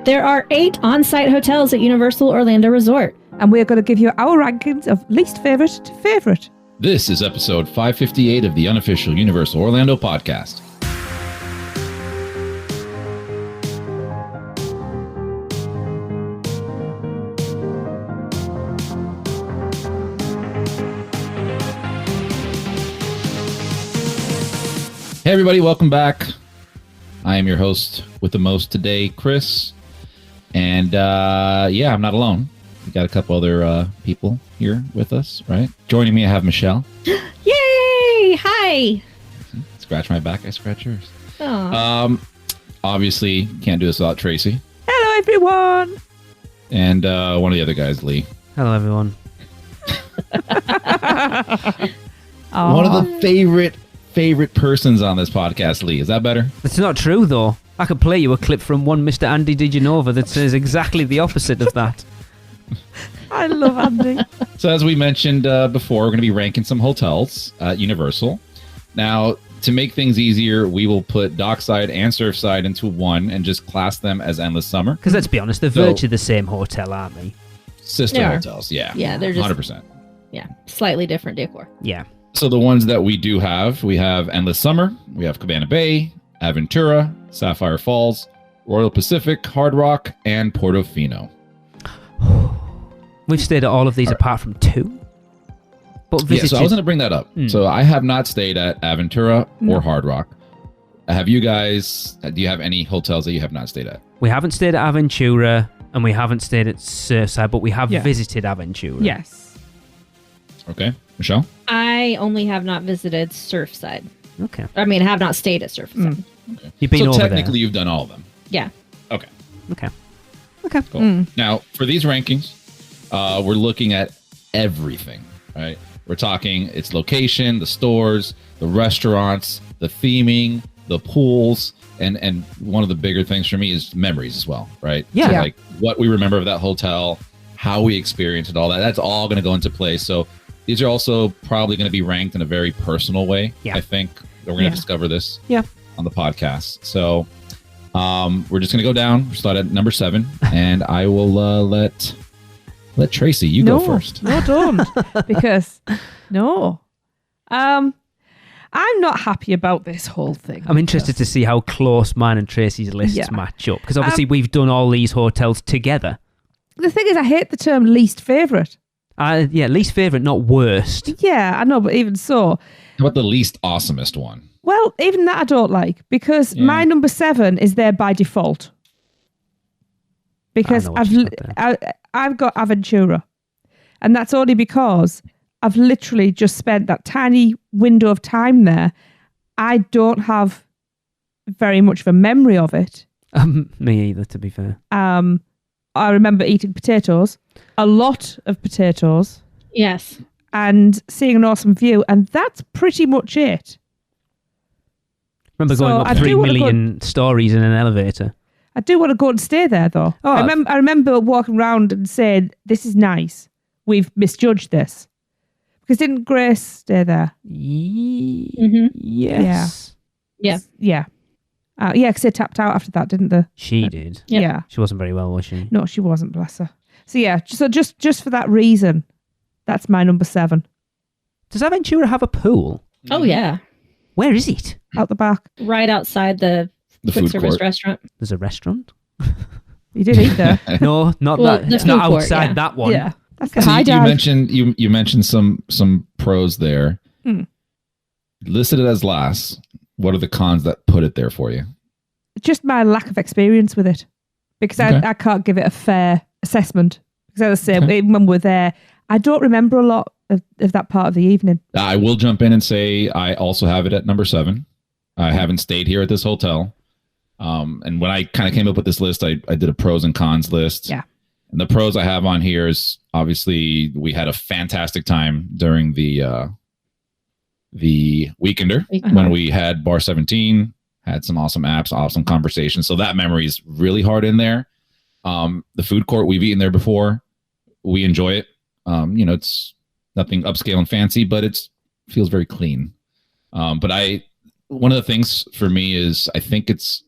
There are 8 on-site hotels at Universal Orlando Resort. And we're going to give you our rankings of least favourite to favourite. This is episode 558 of the unofficial Universal Orlando podcast. Hey everybody, welcome back. I am your host with the most today, Chris. And I'm not alone. We got a couple other people here with us, right? Joining me, I have Michelle. Yay! Hi! Scratch my back, I scratch yours. Aww. Obviously, can't do this without Tracy. Hello, everyone. And one of the other guys, Lee. Hello, everyone. One of the favorite persons on this podcast, Lee. Is that better? It's not true, though. I could play you a clip from one Mr. Andy Digenova that says exactly the opposite of that. I love Andy. So as we mentioned before, we're going to be ranking some hotels at Universal. Now, to make things easier, we will put Dockside and Surfside into one and just class them as Endless Summer. Because let's be honest, they're virtually the same hotel, aren't they? Sister hotels, yeah. Yeah, they're just 100%. Yeah, slightly different decor. Yeah. So the ones that we do have, we have Endless Summer, we have Cabana Bay, Aventura, Sapphire Falls, Royal Pacific, Hard Rock, and Portofino. We've stayed at all of these apart from 2. But visited... so I was going to bring that up. So I have not stayed at Aventura or Hard Rock. Have you guys, do you have any hotels that you have not stayed at? We haven't stayed at Aventura, and we haven't stayed at Surfside, but we have visited Aventura. Yes. Okay. Michelle? I only have not visited Surfside. Okay. I mean, have not stayed at Surfside. Okay. You've been so over technically there. You've done all of them. Yeah. Okay. Okay. Cool. Now, for these rankings, we're looking at everything, right? We're talking its location, the stores, the restaurants, the theming, the pools, and one of the bigger things for me is memories as well, right? Yeah. So, like what we remember of that hotel, how we experienced it, all that. That's all going to go into play. So these are also probably going to be ranked in a very personal way. Yeah. I think we're going to discover this on the podcast. So we're just going to go down. We'll start at number 7, and I will let Tracy, go first. No, don't. Because, I'm not happy about this whole thing. I'm interested to see how close mine and Tracy's lists match up. Because obviously we've done all these hotels together. The thing is, I hate the term least favourite. Least favourite, not worst. Yeah, I know, but even so. How about the least awesomest one? Well, even that I don't like, because my number 7 is there by default. Because I've got Aventura. And that's only because I've literally just spent that tiny window of time there. I don't have very much of a memory of it. Me either, to be fair. I remember eating potatoes, a lot of potatoes. Yes. And seeing an awesome view. And that's pretty much it. Remember going up 3 million stories in an elevator. I do want to go and stay there, though. Oh, I remember walking around and saying, this is nice. We've misjudged this. Because didn't Grace stay there? Yes. Yeah. Yeah. Because they tapped out after that, didn't they? She did. Yeah. She wasn't very well, was she? No, she wasn't, bless her. So yeah, just for that reason, that's my number 7. Does Aventura have a pool? Oh, yeah. Where is it? Out the back. Right outside the quick food service court restaurant. There's a restaurant? You did eat there. No, not that. It's not outside that one. Yeah. That's the So high you dive. mentioned you mentioned some pros there. Listed it as last. What are the cons that put it there for you? Just my lack of experience with it. Because I can't give it a fair assessment. Because as I say, even when we're there, I don't remember a lot of that part of the evening. I will jump in and say I also have it at number 7. I haven't stayed here at this hotel. And when I kind of came up with this list, I did a pros and cons list. Yeah. And the pros I have on here is obviously we had a fantastic time during the Weekender when we had Bar 17, had some awesome apps, awesome conversations. So that memory is really hard in there. The food court, we've eaten there before. We enjoy it. It's nothing upscale and fancy, but it's feels very clean. But one of the things for me is I think it's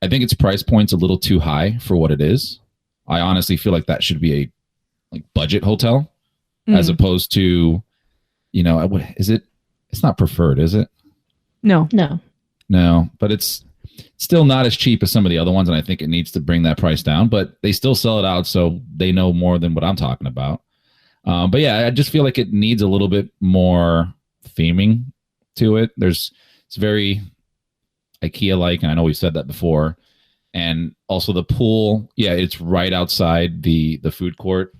I think its price point's a little too high for what it is. I honestly feel like that should be a like budget hotel as opposed to, you know, is it? It's not preferred, is it? No. No, but it's still not as cheap as some of the other ones, and I think it needs to bring that price down. But they still sell it out, so they know more than what I'm talking about. But yeah, I just feel like it needs a little bit more theming to it. It's very IKEA-like, and I know we've said that before. And also the pool, yeah, it's right outside the food court.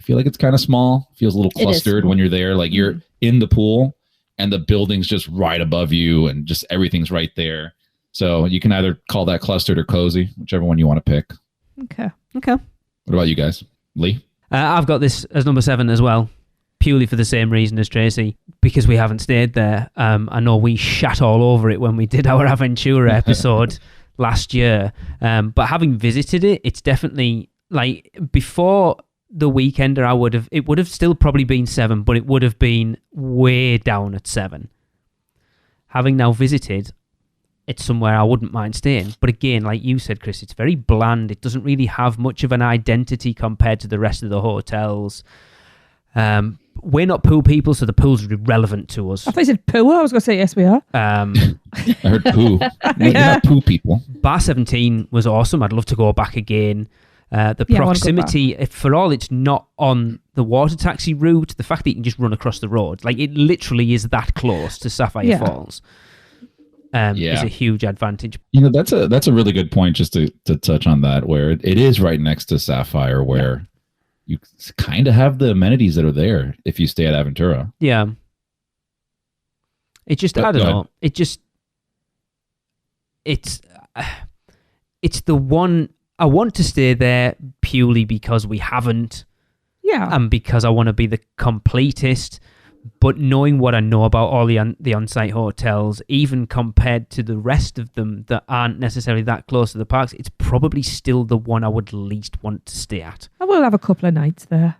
I feel like it's kind of small. Feels a little clustered when you're there. Like you're in the pool, and the building's just right above you, and just everything's right there. So you can either call that clustered or cozy, whichever one you want to pick. Okay. Okay. What about you guys? Lee? I've got this as number 7 as well, purely for the same reason as Tracy, because we haven't stayed there. I know we shat all over it when we did our Aventura episode last year, but having visited it, it's definitely like before the Weekender, it would have still probably been 7, but it would have been way down at 7. Having now visited, it's somewhere I wouldn't mind staying. But again, like you said, Chris, it's very bland. It doesn't really have much of an identity compared to the rest of the hotels. We're not pool people, so the pool's relevant to us. I thought you said poo. I was going to say yes, we are. I heard poo. We're not poo people. Bar 17 was awesome. I'd love to go back again. The proximity, for all it's not on the water taxi route, the fact that you can just run across the road, like it literally is that close to Sapphire Falls. Is a huge advantage. You know, that's a really good point, just to touch on that, where it is right next to Sapphire, where you kind of have the amenities that are there if you stay at Aventura. Yeah. It just, I don't know. It just, it's the one, I want to stay there purely because we haven't. Yeah. And because I want to be the completest. But knowing what I know about all the on-site hotels, even compared to the rest of them that aren't necessarily that close to the parks, it's probably still the one I would least want to stay at. I will have a couple of nights there.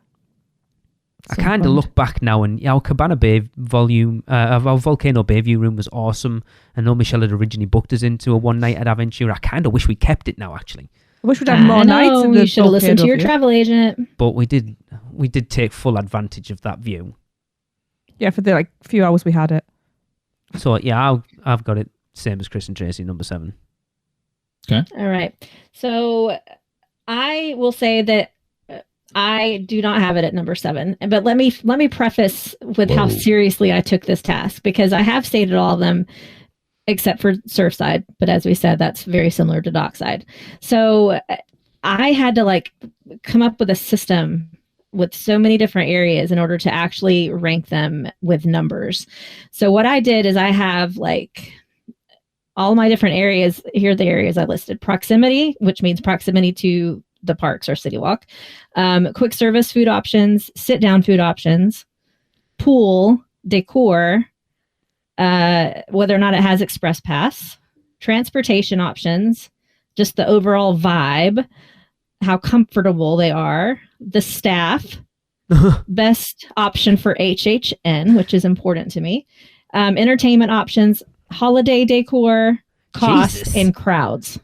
I kind of look back now, and our Cabana Bay our Volcano Bayview room was awesome. I know Michelle had originally booked us into a one night at Aventura. I kind of wish we kept it now, actually. I wish we'd had more nights. You should have listened to your travel agent. But we did take full advantage of that view. Yeah, for the few hours we had it. So yeah, I've got it same as Chris and Tracy, number 7. Okay. All right. So I will say that I do not have it at number 7. But let me preface with how seriously I took this task, because I have stated all of them except for Surfside. But as we said, that's very similar to Dockside. So I had to come up with a system with so many different areas in order to actually rank them with numbers. So what I did is I have all my different areas. Here are the areas I listed. Proximity, which means proximity to the parks or City Walk. Quick service food options, sit down food options, pool, decor, whether or not it has express pass, transportation options, just the overall vibe, how comfortable they are, the staff, best option for HHN, which is important to me, entertainment options, holiday decor, cost, and crowds.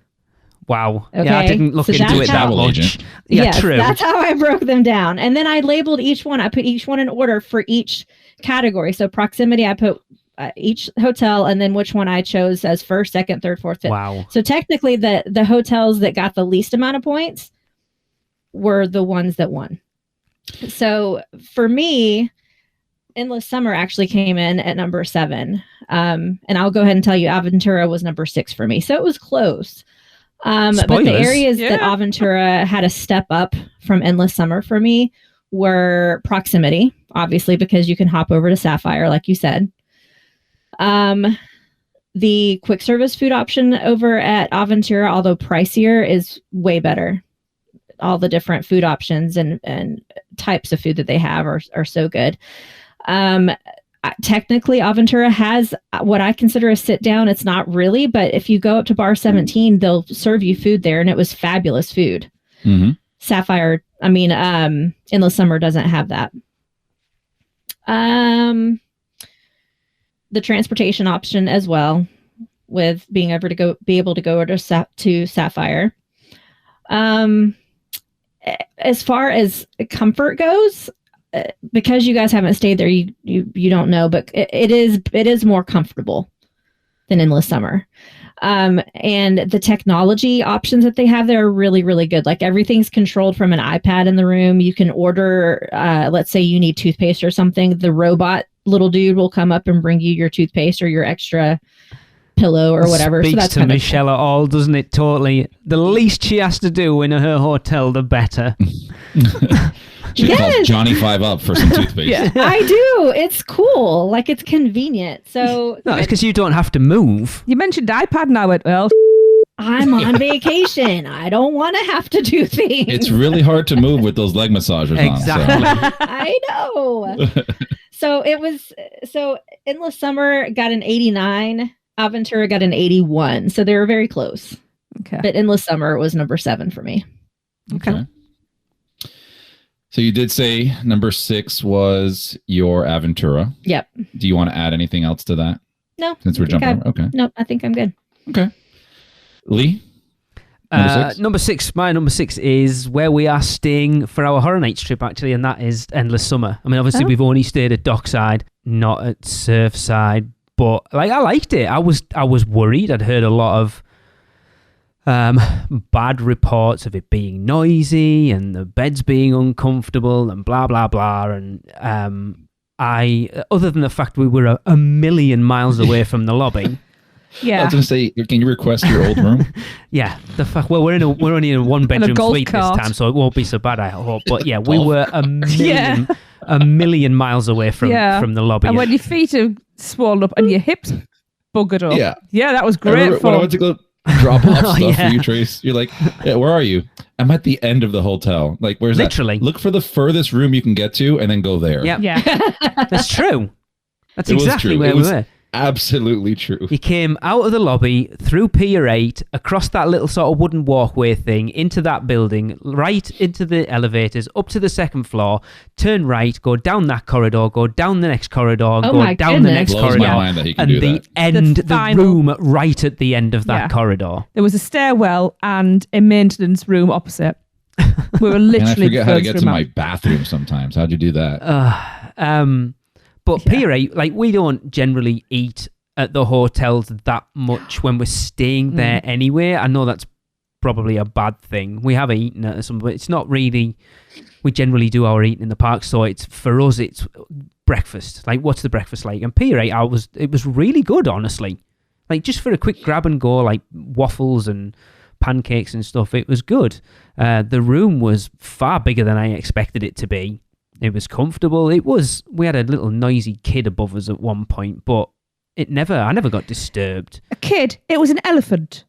Wow. Okay? Yeah, I didn't look into it that much. Yeah, yes, true. That's how I broke them down. And then I labeled each one. I put each one in order for each category. So proximity, I put each hotel and then which one I chose as first, second, third, fourth, fifth. Wow. So technically the hotels that got the least amount of points were the ones that won. So for me, Endless Summer actually came in at number 7. And I'll go ahead and tell you Aventura was number 6 for me. So it was close. But the areas that Aventura had a step up from Endless Summer for me were proximity, obviously, because you can hop over to Sapphire, like you said. The quick service food option over at Aventura, although pricier, is way better. All the different food options and types of food that they have are so good. Technically, Aventura has what I consider a sit down. It's not really, but if you go up to bar 17, they'll serve you food there, and it was fabulous food. Mm-hmm. Endless Summer doesn't have that. The transportation option as well with being able to go to Sapphire. As far as comfort goes, because you guys haven't stayed there, you don't know, but it is more comfortable than Endless Summer. And the technology options that they have there are really, really good. Like everything's controlled from an iPad in the room. You can order, let's say you need toothpaste or something. The robot little dude will come up and bring you your toothpaste or your extra pillow or whatever. Speaks so that's to Michelle at all, doesn't it? Totally. The least she has to do in her hotel, the better. She calls Johnny 5 up for some toothpaste. Yeah, I do. It's cool. Like it's convenient. So no, it's because you don't have to move. You mentioned iPad now. Well, I'm on vacation. I don't want to have to do things. It's really hard to move with those leg massagers exactly. on. So. I know. So Endless Summer got an 89. Aventura got an 81. So they were very close. Okay. But Endless Summer was number 7 for me. Okay. So you did say number 6 was your Aventura. Yep. Do you want to add anything else to that? No. Since we're jumping over. Okay. No, I think I'm good. Okay. Lee? Number six. My number 6 is where we are staying for our Horror Nights trip, actually, and that is Endless Summer. I mean, obviously, we've only stayed at Dockside, not at Surfside, but like I liked it. I was worried. I'd heard a lot of bad reports of it being noisy and the beds being uncomfortable and blah blah blah. And I, other than the fact we were a million miles away from the lobby. Yeah. I was going to say, can you request your old room? Yeah. Well, we're only in a 1-bedroom suite cart this time, so it won't be so bad, I hope. But yeah, we were a million miles away from the lobby. And when your feet are swollen up and your hips buggered up. Yeah, that was great fun. When I went to go drop off stuff for you, Trace, you're like, yeah, where are you? I'm at the end of the hotel. Like, where's Literally. that? Look for the furthest room you can get to and then go there. Yep. Yeah. That's true. That's exactly where we were. Absolutely true. You came out of the lobby, through Pier 8, across that little sort of wooden walkway thing, into that building, right into the elevators, up to the second floor, turn right, go down that corridor, go down the next corridor, go down the next Blows corridor, my mind that he can and do the that. end, the room right at the end of that corridor. There was a stairwell and a maintenance room opposite. We were And I literally forget how to get to my bathroom sometimes. How'd you do that? But Pier 8, like, we don't generally eat at the hotels that much when we're staying there anyway. I know that's probably a bad thing. We have eaten at some, but it's not really. We generally do our eating in the park, so it's for us. It's breakfast. Like, what's the breakfast like? And Pier 8, it was really good, honestly. Like, just for a quick grab and go, like waffles and pancakes and stuff. It was good. The room was far bigger than I expected it to be. It was comfortable. We had a little noisy kid above us at one point, but I never got disturbed. A kid? It was an elephant.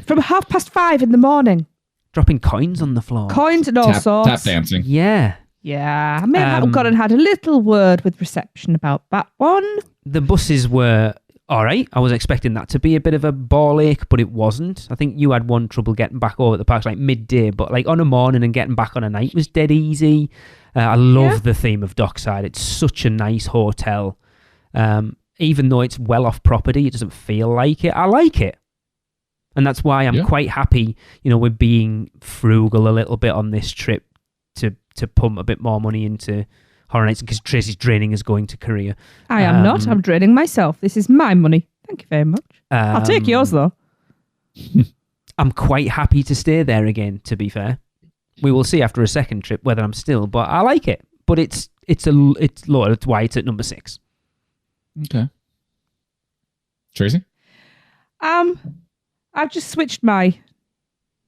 From 5:30 in the morning. Dropping coins on the floor. Coins and all sorts. Tap dancing. Yeah. Yeah. I may have gone and had a little word with reception about that one. The buses were all right. I was expecting that to be a bit of a ball ache, but it wasn't. I think you had one trouble getting back over at the parks like midday, but like on a morning and getting back on a night was dead easy. I love the theme of Dockside. It's such a nice hotel. Even though it's well off property, it doesn't feel like it. I like it. And that's why I'm quite happy, we're being frugal a little bit on this trip to pump a bit more money into Horror Nights because Tracy's draining is going to Korea. I am not. I'm draining myself. This is my money. Thank you very much. I'll take yours, though. I'm quite happy to stay there again, to be fair. We will see after a second trip whether I'm still, but I like it. But it's low. That's why it's at number 6. Okay. Tracy? I've just switched my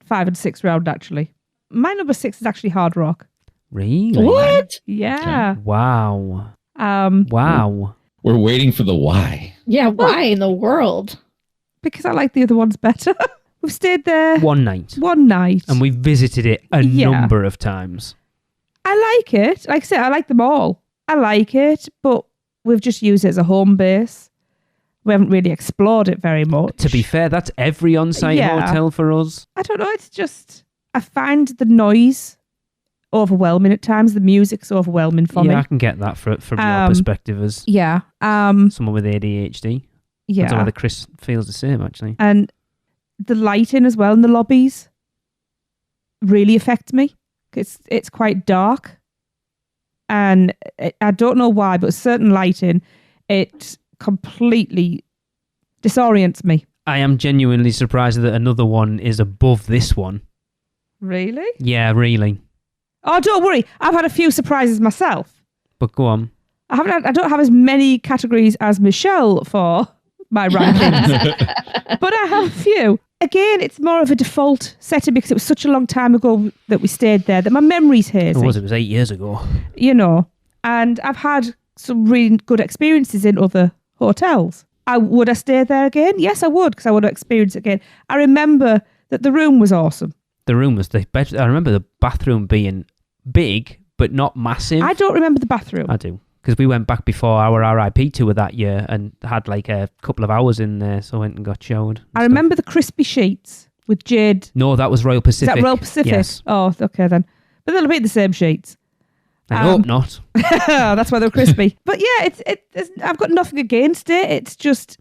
5 and 6 round, actually. My number 6 is actually Hard Rock. Really? What? Yeah. Okay. Wow. Wow. We're waiting for the why. Yeah, why in the world? Because I like the other ones better. We've stayed there one night. And we've visited it a number of times. I like it. Like I said, I like them all. I like it, but we've just used it as a home base. We haven't really explored it very much. To be fair, that's every on-site hotel for us. I don't know. It's just, I find the noise overwhelming at times. The music's overwhelming for me. Yeah, I can get that from your perspective as someone with ADHD. I don't know Yeah. whether Chris feels the same, actually. And the lighting as well in the lobbies really affects me. It's quite dark. And I don't know why, but certain lighting, it completely disorients me. I am genuinely surprised that another one is above this one. Really? Yeah, really. Oh, don't worry. I've had a few surprises myself. But go on. I don't have as many categories as Michelle for my rankings, but I have a few. Again, it's more of a default setting because it was such a long time ago that we stayed there that my memory's hazy. It was 8 years ago. You know, and I've had some really good experiences in other hotels. Would I stay there again? Yes, I would, because I would have experienced it again. I remember that the room was awesome. The room was the best. I remember the bathroom being big, but not massive. I don't remember the bathroom. I do. Because we went back before our RIP tour that year and had like a couple of hours in there, so I went and got showered. I remember the crispy sheets with Jade. No, that was Royal Pacific. Is that Royal Pacific? Yes. Oh, okay then. But they'll be the same sheets. I hope not. That's why they're crispy. But yeah, I've got nothing against it. It's just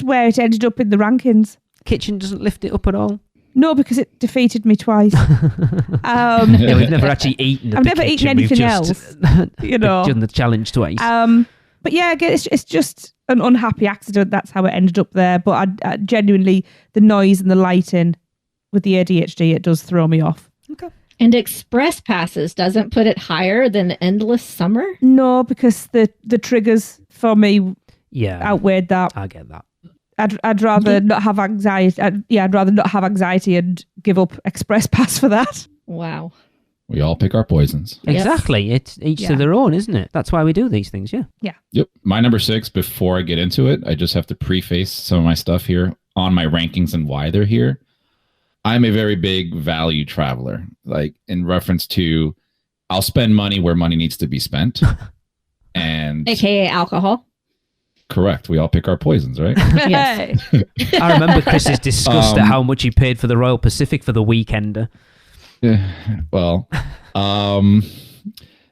where it ended up in the rankings. Kitchen doesn't lift it up at all. No, because it defeated me twice. Yeah, we've never actually eaten. I've never eaten anything else. You know, done the challenge twice. But yeah, again, it's just an unhappy accident. That's how it ended up there. But I genuinely, the noise and the lighting with the ADHD, it does throw me off. Okay. And Express Passes doesn't put it higher than Endless Summer? No, because the triggers for me Yeah, outweighed that. I get that. I'd rather not have anxiety. I'd rather not have anxiety and give up Express Pass for that. Wow. We all pick our poisons. Yes. Exactly. It's each to their own, isn't it? That's why we do these things, yeah. Yep. My number 6, before I get into it, I just have to preface some of my stuff here on my rankings and why they're here. I'm a very big value traveler, like in reference to I'll spend money where money needs to be spent. And AKA alcohol. correct. We all pick our poisons, right? Yes. I remember Chris's disgust at how much he paid for the Royal Pacific for the weekender. Well,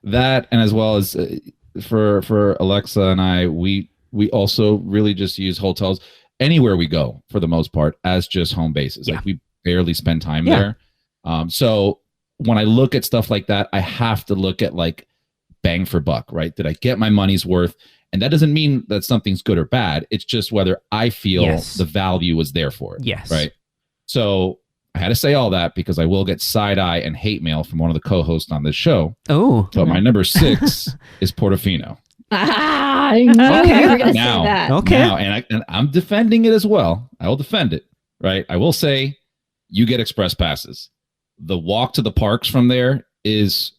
that, and as well as for Alexa and I, we also really just use hotels anywhere we go for the most part as just home bases. Yeah. Like we barely spend time there. So when I look at stuff like that, I have to look at like bang for buck, right? Did I get my money's worth? And that doesn't mean that something's good or bad. It's just whether I feel the value was there for it. Yes. Right. So I had to say all that because I will get side eye and hate mail from one of the co-hosts on this show. Oh. So my number 6 is Portofino. I knew you were going to say that. Okay. Now, and I'm defending it as well. I will defend it. Right. I will say you get express passes. The walk to the parks from there is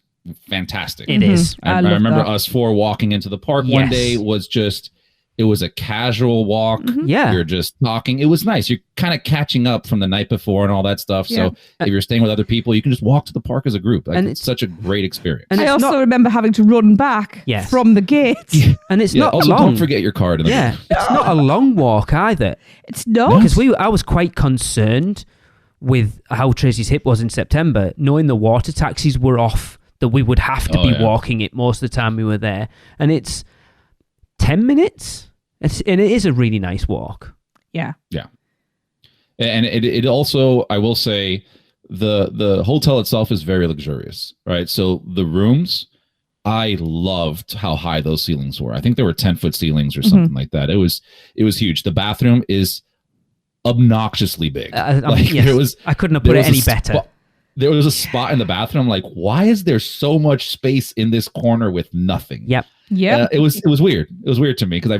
fantastic. It is. I remember us 4 walking into the park one day was just, it was a casual walk. Yeah. You're just talking. It was nice. You're kind of catching up from the night before and all that stuff. Yeah. So if you're staying with other people, you can just walk to the park as a group. Like, it's such a great experience. And I it's also not- remember having to run back from the gate. And it's not also, long. don't forget your card. In the room. It's not a long walk either. It's not. Because I was quite concerned with how Tracy's hip was in September, knowing the water taxis were off, that we would have to be walking it most of the time we were there. And it's 10 minutes. And it is a really nice walk. Yeah. Yeah. And it also, I will say, the hotel itself is very luxurious, right? So the rooms, I loved how high those ceilings were. I think there were 10-foot ceilings or something like that. It was huge. The bathroom is obnoxiously big. I couldn't have put it any better. There was a spot in the bathroom. Like, why is there so much space in this corner with nothing? Yep. Yeah. It was weird. It was weird to me because I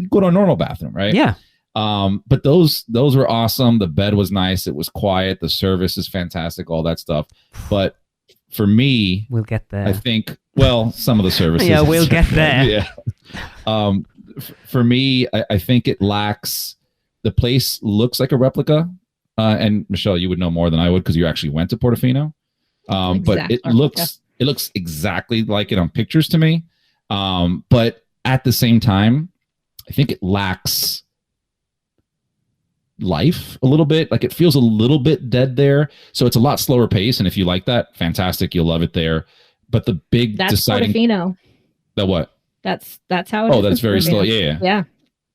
go to a normal bathroom, right? Yeah. But those were awesome. The bed was nice. It was quiet. The service is fantastic. All that stuff. But for me, we'll get there. I think. Well, some of the services. Yeah, we'll get there. Yeah. For me, I think it lacks. The place looks like a replica. And Michelle, you would know more than I would because you actually went to Portofino. But it looks exactly like it on pictures to me. But at the same time, I think it lacks life a little bit. Like it feels a little bit dead there. So it's a lot slower pace. And if you like that, fantastic. You'll love it there. But the big That's deciding... Portofino. The what? That's how it is. Oh, that's very slow. Yeah. Yeah.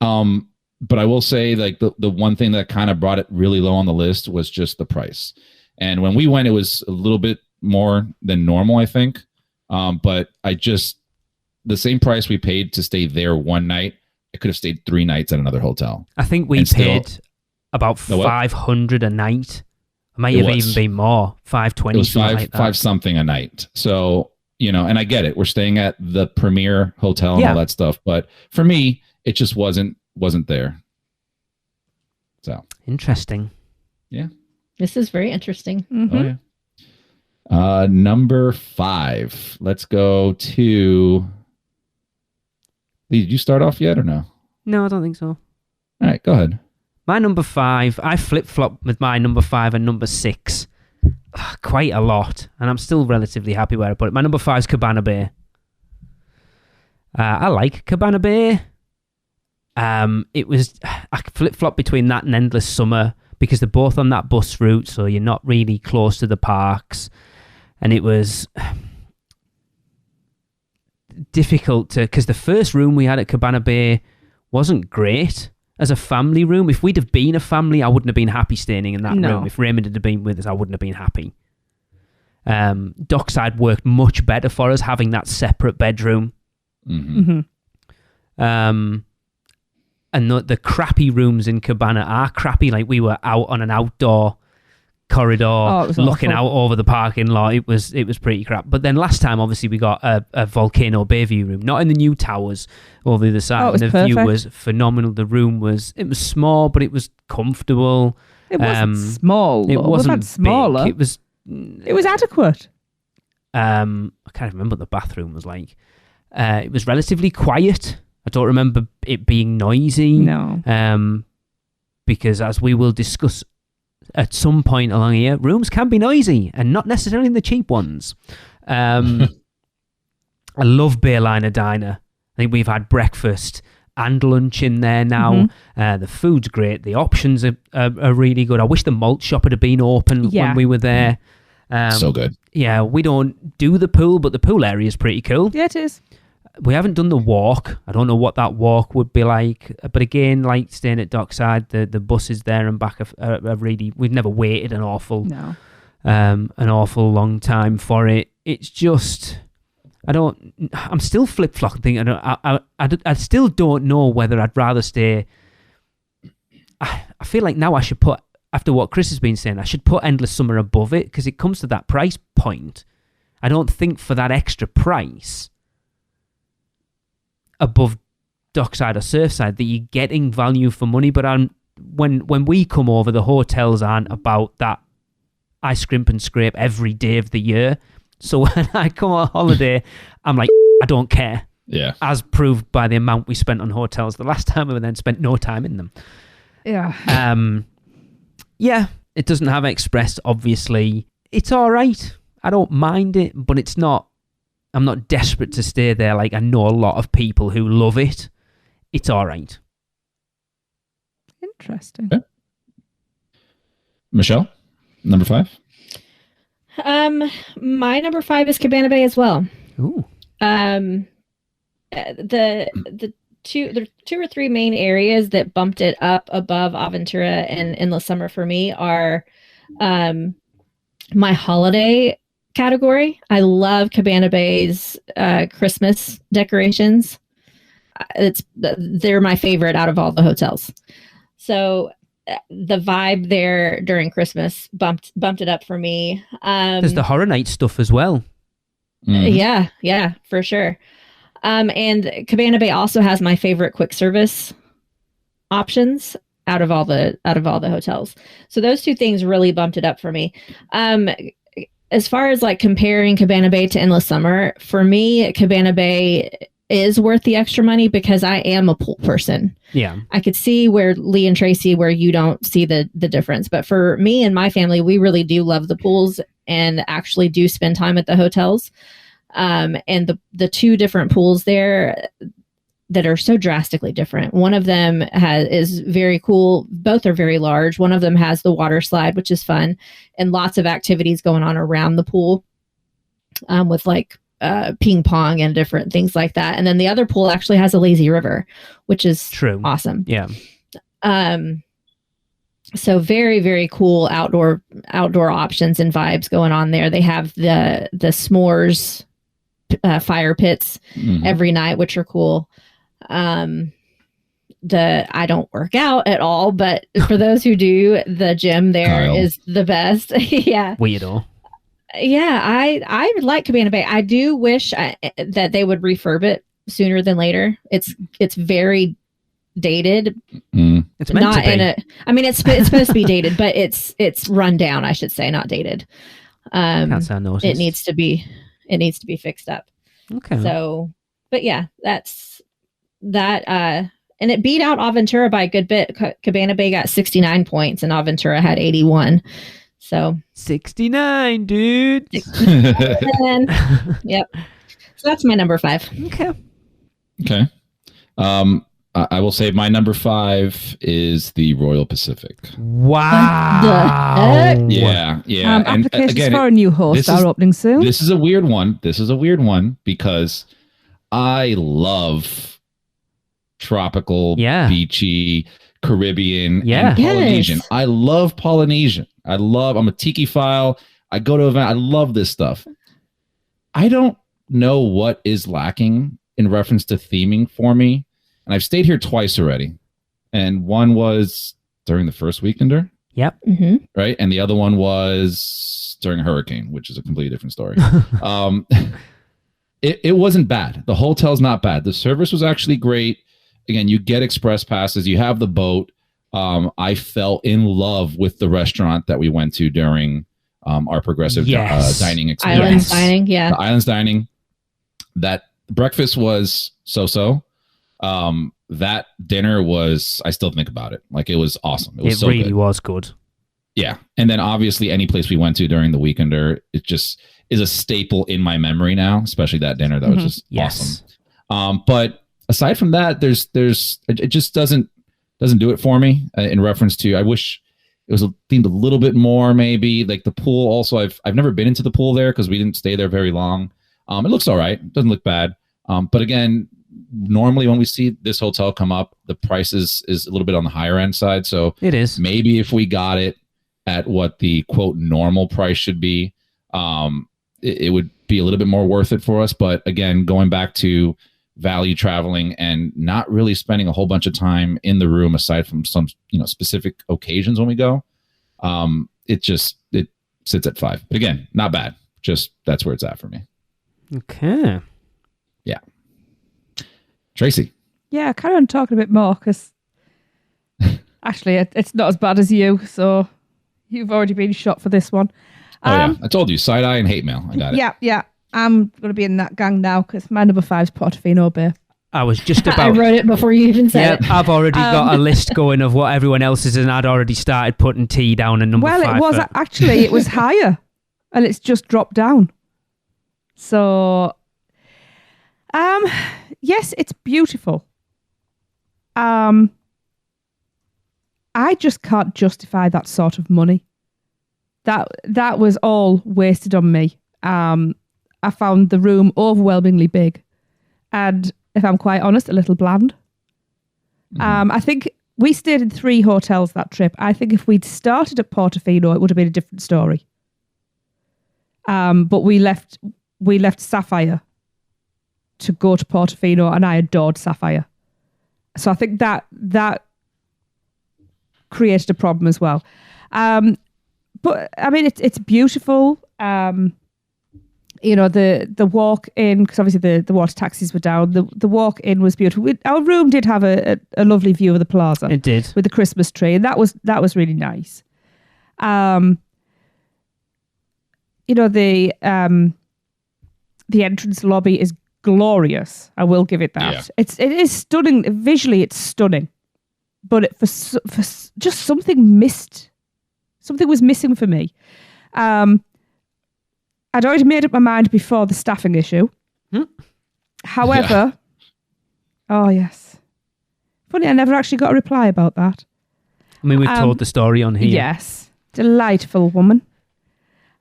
But I will say, like, the one thing that kind of brought it really low on the list was just the price. And when we went, it was a little bit more than normal, I think. But the same price we paid to stay there one night, I could have stayed 3 nights at another hotel. I think we paid about $500 a night. It might have even been more, $520. It was five something a night. So, and I get it. We're staying at the premier hotel and all that stuff. But for me, it just wasn't there. So interesting. Yeah. This is very interesting. Mm-hmm. Oh, yeah. Number 5. Let's go to. Did you start off yet or no? No, I don't think so. All right, go ahead. My number 5, I flip-flop with my number 5 and number 6 quite a lot, and I'm still relatively happy where I put it. My number 5 is Cabana Bay. I like Cabana Bay. I flip-flop between that and Endless Summer because they're both on that bus route, so you're not really close to the parks. And it was difficult because the first room we had at Cabana Bay wasn't great as a family room. If we'd have been a family, I wouldn't have been happy staying in that room. If Raymond had been with us, I wouldn't have been happy. Dockside worked much better for us, having that separate bedroom. Mm-hmm. And the crappy rooms in Cabana are crappy. Like, we were out on an outdoor corridor looking out over the parking lot. It was pretty crap. But then last time, obviously, we got a Volcano Bayview room, not in the new towers over the other side. The view was phenomenal. The room was small, but it was comfortable. It wasn't small. It wasn't smaller. Big. It was adequate. I can't remember what the bathroom was like. It was relatively quiet. I don't remember it being noisy. No. Because as we will discuss at some point along here, rooms can be noisy and not necessarily the cheap ones. I love Bayliner Diner. I think we've had breakfast and lunch in there now. Mm-hmm. The food's great. The options are really good. I wish the malt shop had been open when we were there. So good. Yeah, we don't do the pool, but the pool area is pretty cool. Yeah, it is. We haven't done the walk. I don't know what that walk would be like. But again, like staying at Dockside, the buses there and back are really... We've never waited an awful long time for it. It's just... I'm still flip-flopping thinking... I still don't know whether I'd rather stay... I feel like now I should put... After what Chris has been saying, I should put Endless Summer above it because it comes to that price point. I don't think for that extra price... above Dockside or Surfside that you're getting value for money. But when we come over, the hotels aren't about that I scrimp and scrape every day of the year. So when I come on holiday, I'm like, I don't care. Yeah. As proved by the amount we spent on hotels the last time, we then spent no time in them. Yeah. Yeah, it doesn't have Express, obviously. It's all right. I don't mind it, but it's not... I'm not desperate to stay there. Like, I know a lot of people who love it. It's all right. Interesting. Okay. Michelle, number 5. My number 5 is Cabana Bay as well. Ooh. The two or three main areas that bumped it up above Aventura and Endless Summer for me are my holiday category. I love Cabana Bay's Christmas decorations. They're my favorite out of all the hotels. So the vibe there during Christmas bumped it up for me. There's the Horror Night stuff as well. Yeah, for sure. And Cabana Bay also has my favorite quick service options out of all the hotels. So those two things really bumped it up for me. As far as like comparing Cabana Bay to Endless Summer, for me, Cabana Bay is worth the extra money because I am a pool person. Yeah. I could see where Lee and Tracy, where you don't see the difference. But for me and my family, we really do love the pools and actually do spend time at the hotels. And the two different pools there that are so drastically different. One of them is very cool. Both are very large. One of them has the water slide, which is fun, and lots of activities going on around the pool, with like ping pong and different things like that. And then the other pool actually has a lazy river, which is True. awesome. Yeah. So very, very cool outdoor options and vibes going on there. They have the s'mores fire pits every night, which are cool. I don't work out at all, but for those who do, the gym there is the best. Yeah. Weirdo. Yeah, I would like Cabana Bay. I do wish that they would refurb it sooner than later. It's very dated. It's meant not to be. It's supposed to be dated, but it's run down, I should say, not dated. Can't say I noticed. It needs to be fixed up. Okay. So, but yeah, that's that. And it beat out Aventura by a good bit. Cabana Bay got 69 points, and Aventura had 81. So 69, dude. 69. Yep. So that's my number 5. Okay. I will say my number 5 is the Royal Pacific. Wow. Yeah. And applications again, for a new host are opening soon. This is a weird one. Because I love tropical, beachy, Caribbean, and Polynesian. Yes. I love Polynesian. I'm a tiki file. I go to event. I love this stuff. I don't know what is lacking in reference to theming for me. And I've stayed here twice already. And one was during the first weekender. Yep. Mm-hmm. Right. And the other one was during a hurricane, which is a completely different story. It wasn't bad. The hotel's not bad. The service was actually great. Again, you get express passes. You have the boat. I fell in love with the restaurant that we went to during our progressive dining experience. Islands dining, yeah. The Islands dining. That breakfast was so-so. That dinner was, I still think about it. Like, it was awesome. It was so really good. was good. Yeah. And then obviously any place we went to during the weekender, it just is a staple in my memory now, especially that dinner. That was just awesome. But aside from that, it just doesn't do it for me in reference to, I wish it was themed a little bit more, maybe. Like the pool also, I've never been into the pool there because we didn't stay there very long. It looks all right. It doesn't look bad. But again, normally when we see this hotel come up, the price is a little bit on the higher end side. So it is. Maybe if we got it at what the quote normal price should be, it would be a little bit more worth it for us. But again, going back to value traveling and not really spending a whole bunch of time in the room aside from some specific occasions when we go, it sits at 5. But again, not bad. Just that's where it's at for me. Okay. Yeah. Tracy. Yeah, carry on talking a bit more because actually it's not as bad as you, so you've already been shot for this one. Yeah, I told you, side eye and hate mail. I got it. Yeah. I'm going to be in that gang now because my number 5 is Portofino Bay. I was just about... I wrote it before you even said it. I've already got a list going of what everyone else is, and I'd already started putting tea down in number 5. Well, it was actually, it was higher, and it's just dropped down. So, yes, it's beautiful. I just can't justify that sort of money. That was all wasted on me. I found the room overwhelmingly big, and if I'm quite honest, a little bland. I think we stayed in 3 hotels that trip. I think if we'd started at Portofino, it would have been a different story. But we left Sapphire to go to Portofino, and I adored Sapphire. So I think that created a problem as well. But I mean, it's beautiful. The walk in, because obviously the water taxis were down. The walk in was beautiful. Our room did have a lovely view of the plaza. It did, with the Christmas tree, and that was really nice. The entrance lobby is glorious. I will give it that. Yeah. It is stunning visually. It's stunning, but for just something was missing for me. I'd already made up my mind before the staffing issue. However, oh yes, funny, I never actually got a reply about that. I mean, we've told the story on here. Yes, delightful woman.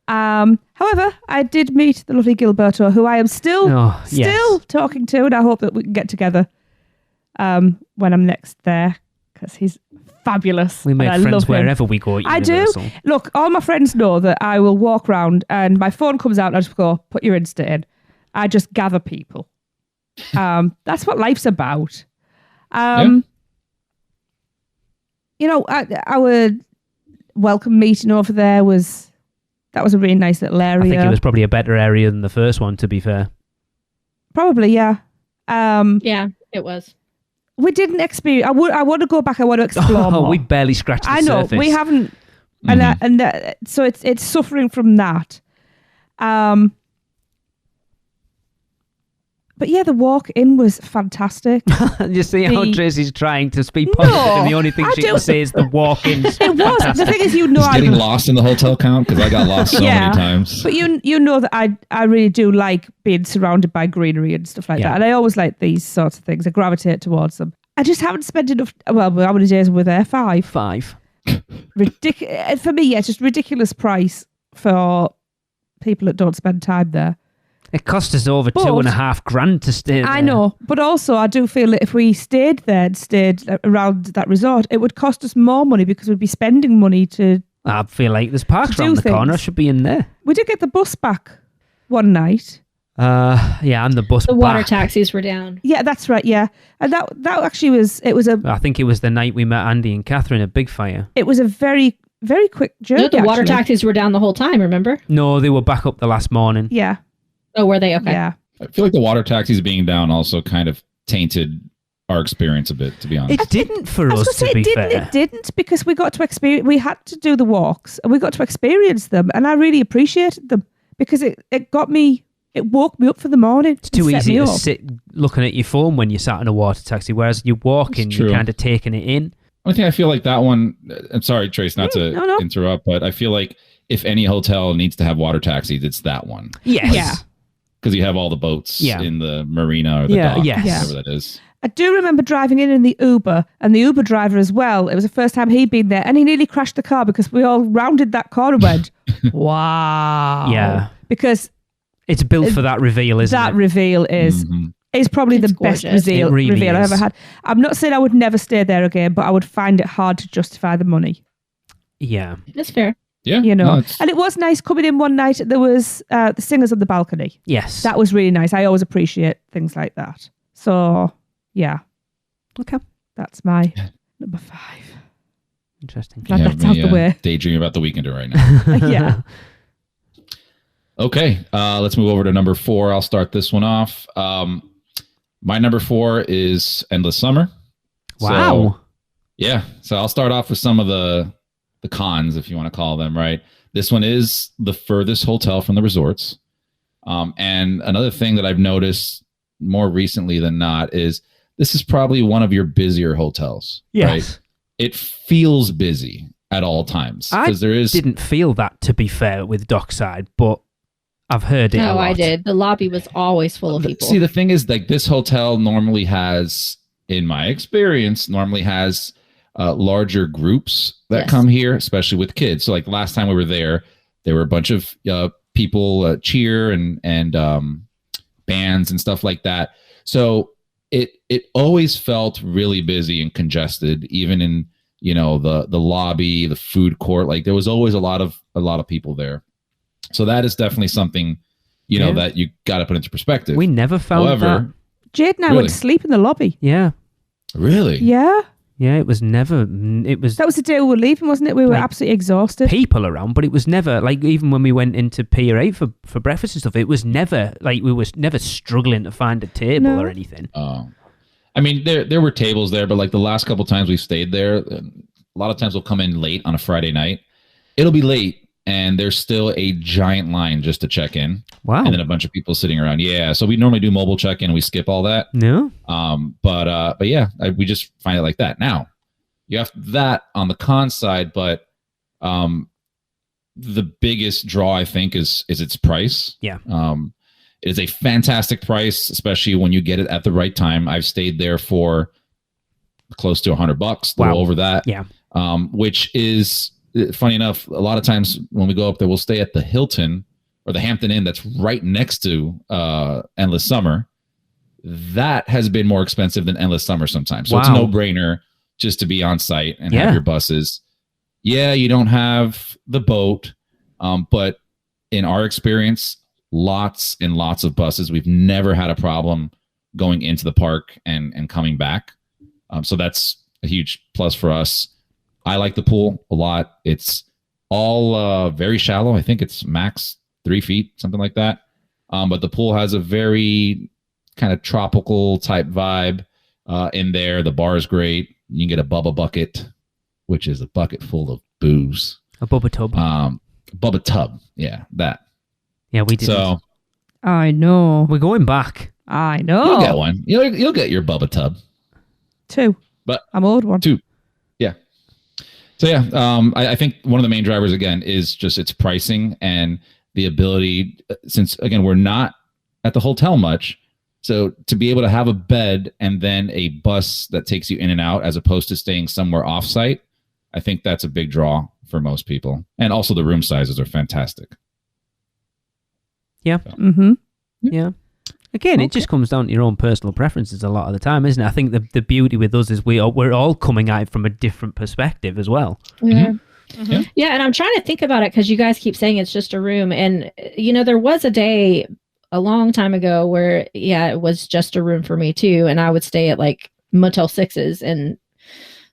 However, I did meet the lovely Gilberto, who I am still talking to, and I hope that we can get together when I'm next there, because he's fabulous. We make friends wherever we go at Universal. I do. Look, all my friends know that I will walk around and my phone comes out and I just go, put your Insta in. I just gather people. That's what life's about. You know, our welcome meeting over there was a really nice little area. I think it was probably a better area than the first one, to be fair. Probably, yeah. Yeah, it was. We didn't experience. I want to go back. I want to explore more. We barely scratched the surface. I know we haven't, so it's suffering from that. But yeah, the walk in was fantastic. You see how Tracy's trying to speak positive, and the only thing she can say is the walk in. It was. The thing is, getting lost in the hotel count, because I got lost so many times. But you know that I really do like being surrounded by greenery and stuff like that, and I always like these sorts of things. I gravitate towards them. I just haven't spent enough. Well, how many days were there? 5. 5. Ridiculous for me. Yeah, just ridiculous price for people that don't spend time there. It cost us over $2,500 to stay there. I know, but also I do feel that if we stayed there and stayed around that resort, it would cost us more money because we'd be spending money to. I feel like there's parks around the corner. I should be in there. We did get the bus back one night. Yeah, and the bus. The water taxis were down. Yeah, that's right. Yeah, and that actually was. It was a. I think it was the night we met Andy and Catherine at Big Fire. It was a very, very quick journey. No, the water taxis were down the whole time. Remember? No, they were back up the last morning. Yeah. Oh, were they? Okay. Yeah. I feel like the water taxis being down also kind of tainted our experience a bit, to be honest. It didn't for us, to be fair. It didn't, because we got to experience. We had to do the walks, and we got to experience them, and I really appreciated them because it got me. It woke me up for the morning. It's too easy to sit looking at your phone when you're sat in a water taxi, whereas you're walking, you're kind of taking it in. One thing I feel like that one. I'm sorry, Trace, not to interrupt, but I feel like if any hotel needs to have water taxis, it's that one. Yes. Yeah. Because you have all the boats in the marina or the dock, whatever that is. I do remember driving in the Uber, and the Uber driver as well. It was the first time he'd been there, and he nearly crashed the car because we all rounded that corner and went, wow. Yeah. Because it's built for that reveal, isn't it? That reveal is probably the best reveal I've ever had. I'm not saying I would never stay there again, but I would find it hard to justify the money. Yeah. That's fair. Yeah, you know, and it was nice coming in one night. There was the singers on the balcony. Yes, that was really nice. I always appreciate things like that. So, yeah, okay, that's my number 5. Interesting. Glad that's out the way. Daydreaming about the Weekender right now. Yeah. Okay, let's move over to number 4. I'll start this one off. My number 4 is Endless Summer. Wow. So I'll start off with some of the cons, if you want to call them, right? This one is the furthest hotel from the resorts. And another thing that I've noticed more recently than not is this is probably one of your busier hotels. Yes. Right? It feels busy at all times. I didn't feel that, to be fair, with Dockside, but I've heard it a lot. I did. The lobby was always full of people. See, the thing is, like, this hotel normally has, in my experience, larger groups that come here, especially with kids. So like last time we were there were a bunch of people cheer and bands and stuff like that. So it always felt really busy and congested, even in, you know, the lobby, the food court. Like there was always a lot of people there. So that is definitely something, you know, that you got to put into perspective. We never found that. Jade and I went to sleep in the lobby. Yeah. Really? Yeah. Yeah, it was never. That was the day we were leaving, wasn't it? We were absolutely exhausted. People around, but it was never like, even when we went into Pier 8 for breakfast and stuff, it was never like, we were never struggling to find a table or anything. Oh, I mean, there were tables there, but like the last couple times we stayed there, a lot of times we'll come in late on a Friday night. It'll be late, and there's still a giant line just to check in. Wow. And then a bunch of people sitting around. Yeah. So we normally do mobile check-in and we skip all that. No. But yeah, we just find it like that. Now, you have that on the con side, but the biggest draw, I think, is its price. Yeah. It is a fantastic price, especially when you get it at the right time. I've stayed there for close to $100, a little over that. Yeah. Which is funny enough, a lot of times when we go up there, we'll stay at the Hilton or the Hampton Inn that's right next to Endless Summer. That has been more expensive than Endless Summer sometimes. So it's a no-brainer just to be on site and have your buses. Yeah, you don't have the boat, but in our experience, lots and lots of buses. We've never had a problem going into the park and coming back. So that's a huge plus for us. I like the pool a lot. It's all very shallow. I think it's max 3 feet, something like that. But the pool has a very kind of tropical type vibe in there. The bar is great. You can get a Bubba bucket, which is a bucket full of booze. A Bubba tub. Bubba tub. Yeah, that. Yeah, we did. So I know. We're going back. I know. you'll get one. You'll get your Bubba tub. 2. But I'm owed one. 2. Yeah. So yeah, I think one of the main drivers again is just its pricing and the ability, since again we're not at the hotel much, so to be able to have a bed and then a bus that takes you in and out as opposed to staying somewhere offsite, I think that's a big draw for most people. And also the room sizes are fantastic. Yeah. So. Mm-hmm. Yeah. Again, it just comes down to your own personal preferences a lot of the time, isn't it? I think the beauty with us is we're all coming at it from a different perspective as well. Yeah. Mm-hmm. Yeah, and I'm trying to think about it because you guys keep saying it's just a room. And, there was a day a long time ago where, it was just a room for me too. And I would stay at like Motel 6s and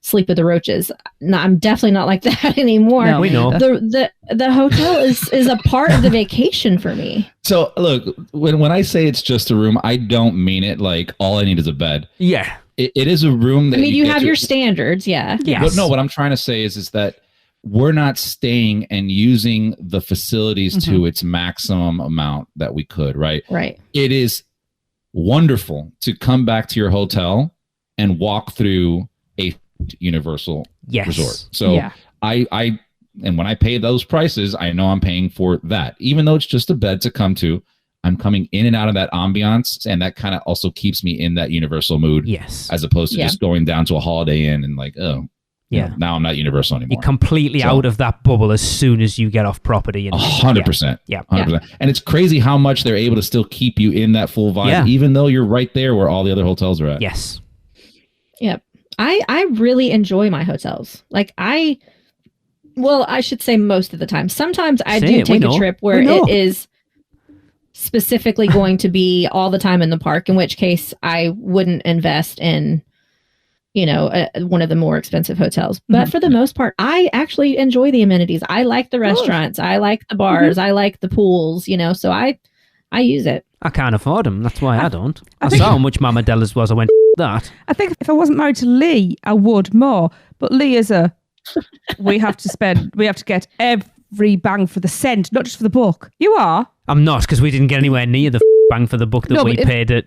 sleep with the roaches. No, I'm definitely not like that anymore. No, we know. The hotel is a part of the vacation for me. So look, when I say it's just a room, I don't mean it like all I need is a bed. Yeah. It is a room that you have your standards. Yeah. Yes. No, what I'm trying to say is that we're not staying and using the facilities to its maximum amount that we could, right? Right. It is wonderful to come back to your hotel and walk through a Universal resort. So I and when I pay those prices, I know I'm paying for that. Even though it's just a bed to come to, I'm coming in and out of that ambiance, and that kind of also keeps me in that Universal mood. Yes. As opposed to just going down to a Holiday Inn and like, now I'm not Universal anymore. You're completely out of that bubble as soon as you get off property. 100%. Yeah. 100%. And it's crazy how much they're able to still keep you in that full vibe, even though you're right there where all the other hotels are at. Yes. Yep. I really enjoy my hotels. Like I should say most of the time. Sometimes I do take a trip where it is specifically going to be all the time in the park, in which case I wouldn't invest in, one of the more expensive hotels. But for the most part, I actually enjoy the amenities. I like the restaurants. I like the bars. I like the pools, so I use it. I can't afford them. That's why I don't. I saw how much Mama Della's was. I went, that. I think if I wasn't married to Lee, I would more. But Lee is we have to get every bang for the cent, not just for the buck. You are? I'm not, because we didn't get anywhere near the bang for the buck that we paid at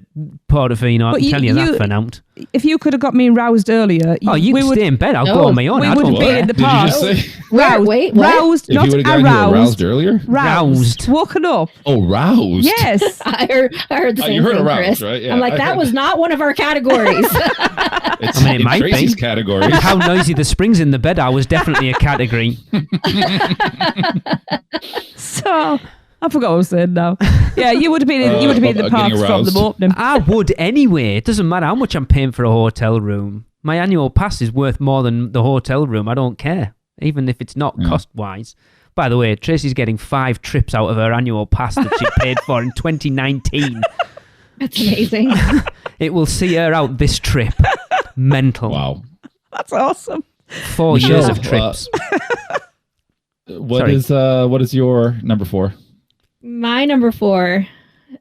Portofino. I can tell you that for now. If you could have got me roused earlier, you can stay in bed. I'll go on my own. We would have been in the park. Did you just say? Wait, roused, if not you would have gotten aroused. Earlier? Roused. Woken up. Oh, roused. Yes. I heard the same you heard thing, aroused, Chris. right? Yeah, I'm like, that was not one of our categories. It's it in might Tracy's be. category. How noisy the springs in the bed are was definitely a category. So I forgot what I was saying now. Yeah, you would have been in the parks from the opening. I would anyway. It doesn't matter how much I'm paying for a hotel room. My annual pass is worth more than the hotel room. I don't care, even if it's not cost-wise. By the way, Tracy's getting 5 trips out of her annual pass that she paid for in 2019. That's amazing. It will see her out this trip. Mental. Wow. That's awesome. 4 years of trips. What is your number 4? My number 4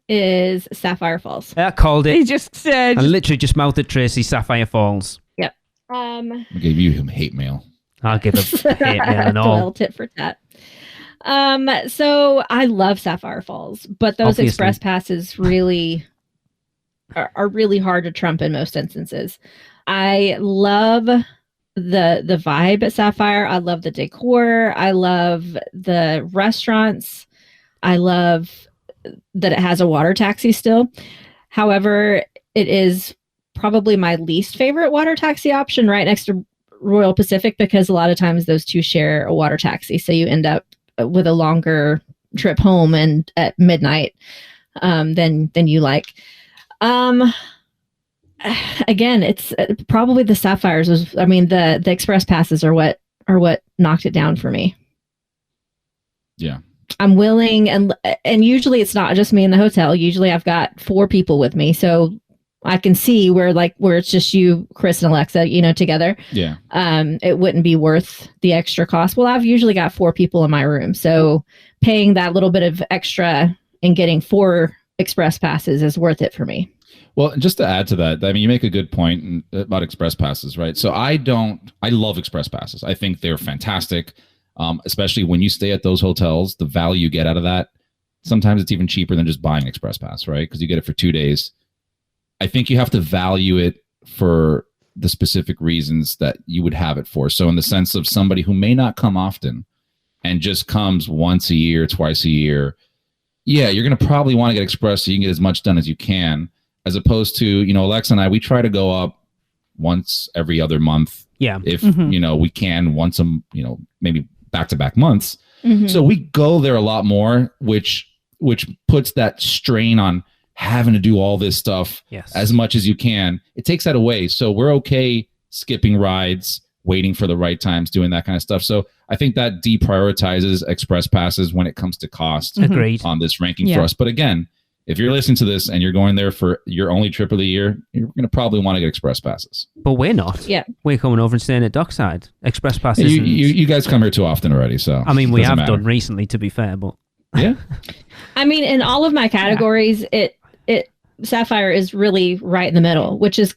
is Sapphire Falls. I called it. He just said. I literally just mouthed at Tracy Sapphire Falls. Yep. I gave you him hate mail. I'll give a hate mail and all. Well, tit for tat. So I love Sapphire Falls, but those express passes really are really hard to trump in most instances. I love the vibe at Sapphire. I love the decor. I love the restaurants. I love that it has a water taxi still. However, it is probably my least favorite water taxi option right next to Royal Pacific because a lot of times those two share a water taxi. So you end up with a longer trip home and at midnight than you like. Again, it's probably the Sapphires. The Express passes are what knocked it down for me. Yeah. I'm willing, and usually it's not just me in the hotel. Usually I've got 4 people with me, so I can see where it's just you, Chris, and Alexa, together. Yeah. It wouldn't be worth the extra cost. Well, I've usually got 4 people in my room, so paying that little bit of extra and getting 4 express passes is worth it for me. Well, just to add to that, I mean, you make a good point about express passes, right? So I love express passes. I think they're fantastic. Especially when you stay at those hotels, the value you get out of that, sometimes it's even cheaper than just buying express pass, right? Because you get it for 2 days. I think you have to value it for the specific reasons that you would have it for. So in the sense of somebody who may not come often and just comes once a year, twice a year, yeah, you're going to probably want to get express so you can get as much done as you can, as opposed to, Alexa and I, we try to go up once every other month. Yeah. If, we can once, maybe back-to-back months. Mm-hmm. So we go there a lot more, which puts that strain on having to do all this stuff as much as you can. It takes that away. So we're okay skipping rides, waiting for the right times, doing that kind of stuff. So I think that deprioritizes express passes when it comes to cost. Agreed. On this ranking for us. But again, if you're listening to this and you're going there for your only trip of the year, you're going to probably want to get express passes. But we're not. Yeah. We're coming over and staying at Dockside. Express passes. You guys come here too often already, so. I mean, we have done recently, to be fair, but. Yeah. I mean, in all of my categories, it Sapphire is really right in the middle, which is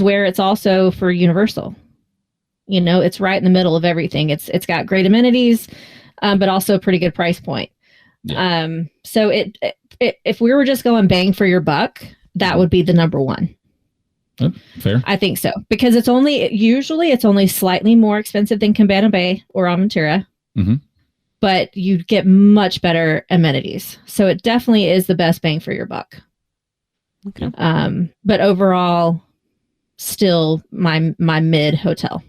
where it's also for Universal. It's right in the middle of everything. It's got great amenities, but also a pretty good price point. Yeah. So if we were just going bang for your buck, that would be the number one. Fair. I think so, because it's only slightly more expensive than Cabana Bay or Aventura, but you get much better amenities. So it definitely is the best bang for your buck. Okay. But overall, still my mid hotel.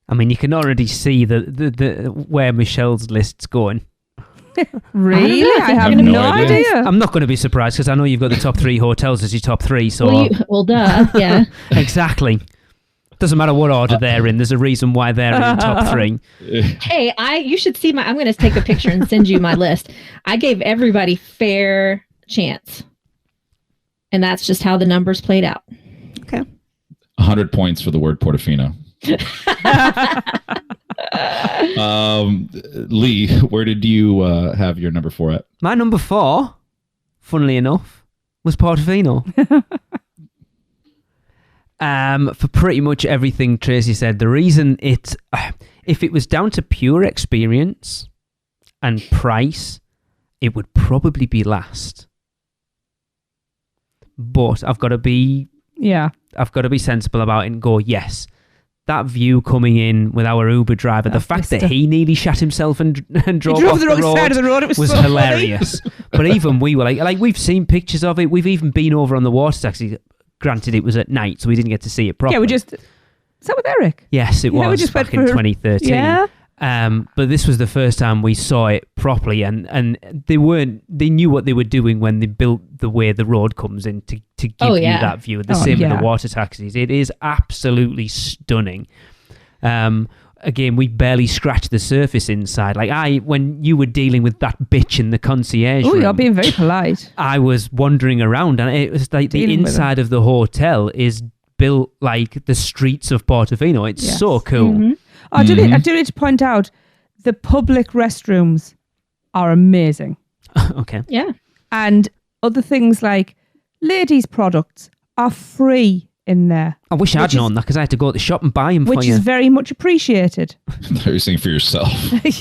I mean, you can already see the where Michelle's list's going. Really? I have no idea. I'm not going to be surprised because I know you've got the top 3 hotels as your top 3. So well, duh, yeah. Exactly. Doesn't matter what order they're in. There's a reason why they're in top 3. Hey, you should see I'm going to take a picture and send you my list. I gave everybody fair chance, and that's just how the numbers played out. Okay. 100 points for the word Portofino. Lee, where did you have your number 4 at? My number 4, funnily enough, was Portofino. For pretty much everything Tracy said. The reason if it was down to pure experience and price, it would probably be last. But I've got to be sensible about it and go, yes, that view coming in with our Uber driver, the fact that he nearly shat himself and drove off the wrong side of the road, it was so hilarious. But even we were like we've seen pictures of it. We've even been over on the water taxi. Granted, it was at night, so we didn't get to see it properly. Yeah, is that with Eric? Yes, it was. We just back in 2013. Yeah. But this was the first time we saw it properly, and they knew what they were doing when they built the way the road comes in to give you that view. The same with the water taxis. It is absolutely stunning. Again, we barely scratched the surface inside. When you were dealing with that bitch in the concierge room, you're being very polite. I was wandering around, and it was like the inside of the hotel is built like the streets of Portofino. It's so cool. Mm-hmm. I do need to point out the public restrooms are amazing. Okay. Yeah. And other things like ladies' products are free in there. I wish I'd known that because I had to go to the shop and buy them for you. Which is very much appreciated. You're saying for yourself.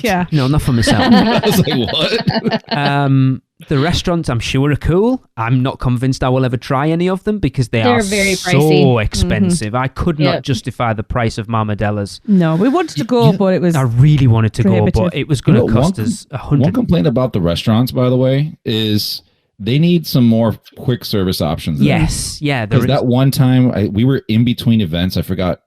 Yeah. No, not for myself. I was like, what? The restaurants, I'm sure, are cool. I'm not convinced I will ever try any of them because they're very so pricey. expensive. I could not justify the price of Marmadella's. No, we wanted to go, but it was I really wanted to prohibitive. go, but it was going to cost us $100. One complaint about the restaurants, by the way, is they need some more quick service options. Yes, yeah. Because that one time we were in between events, I forgot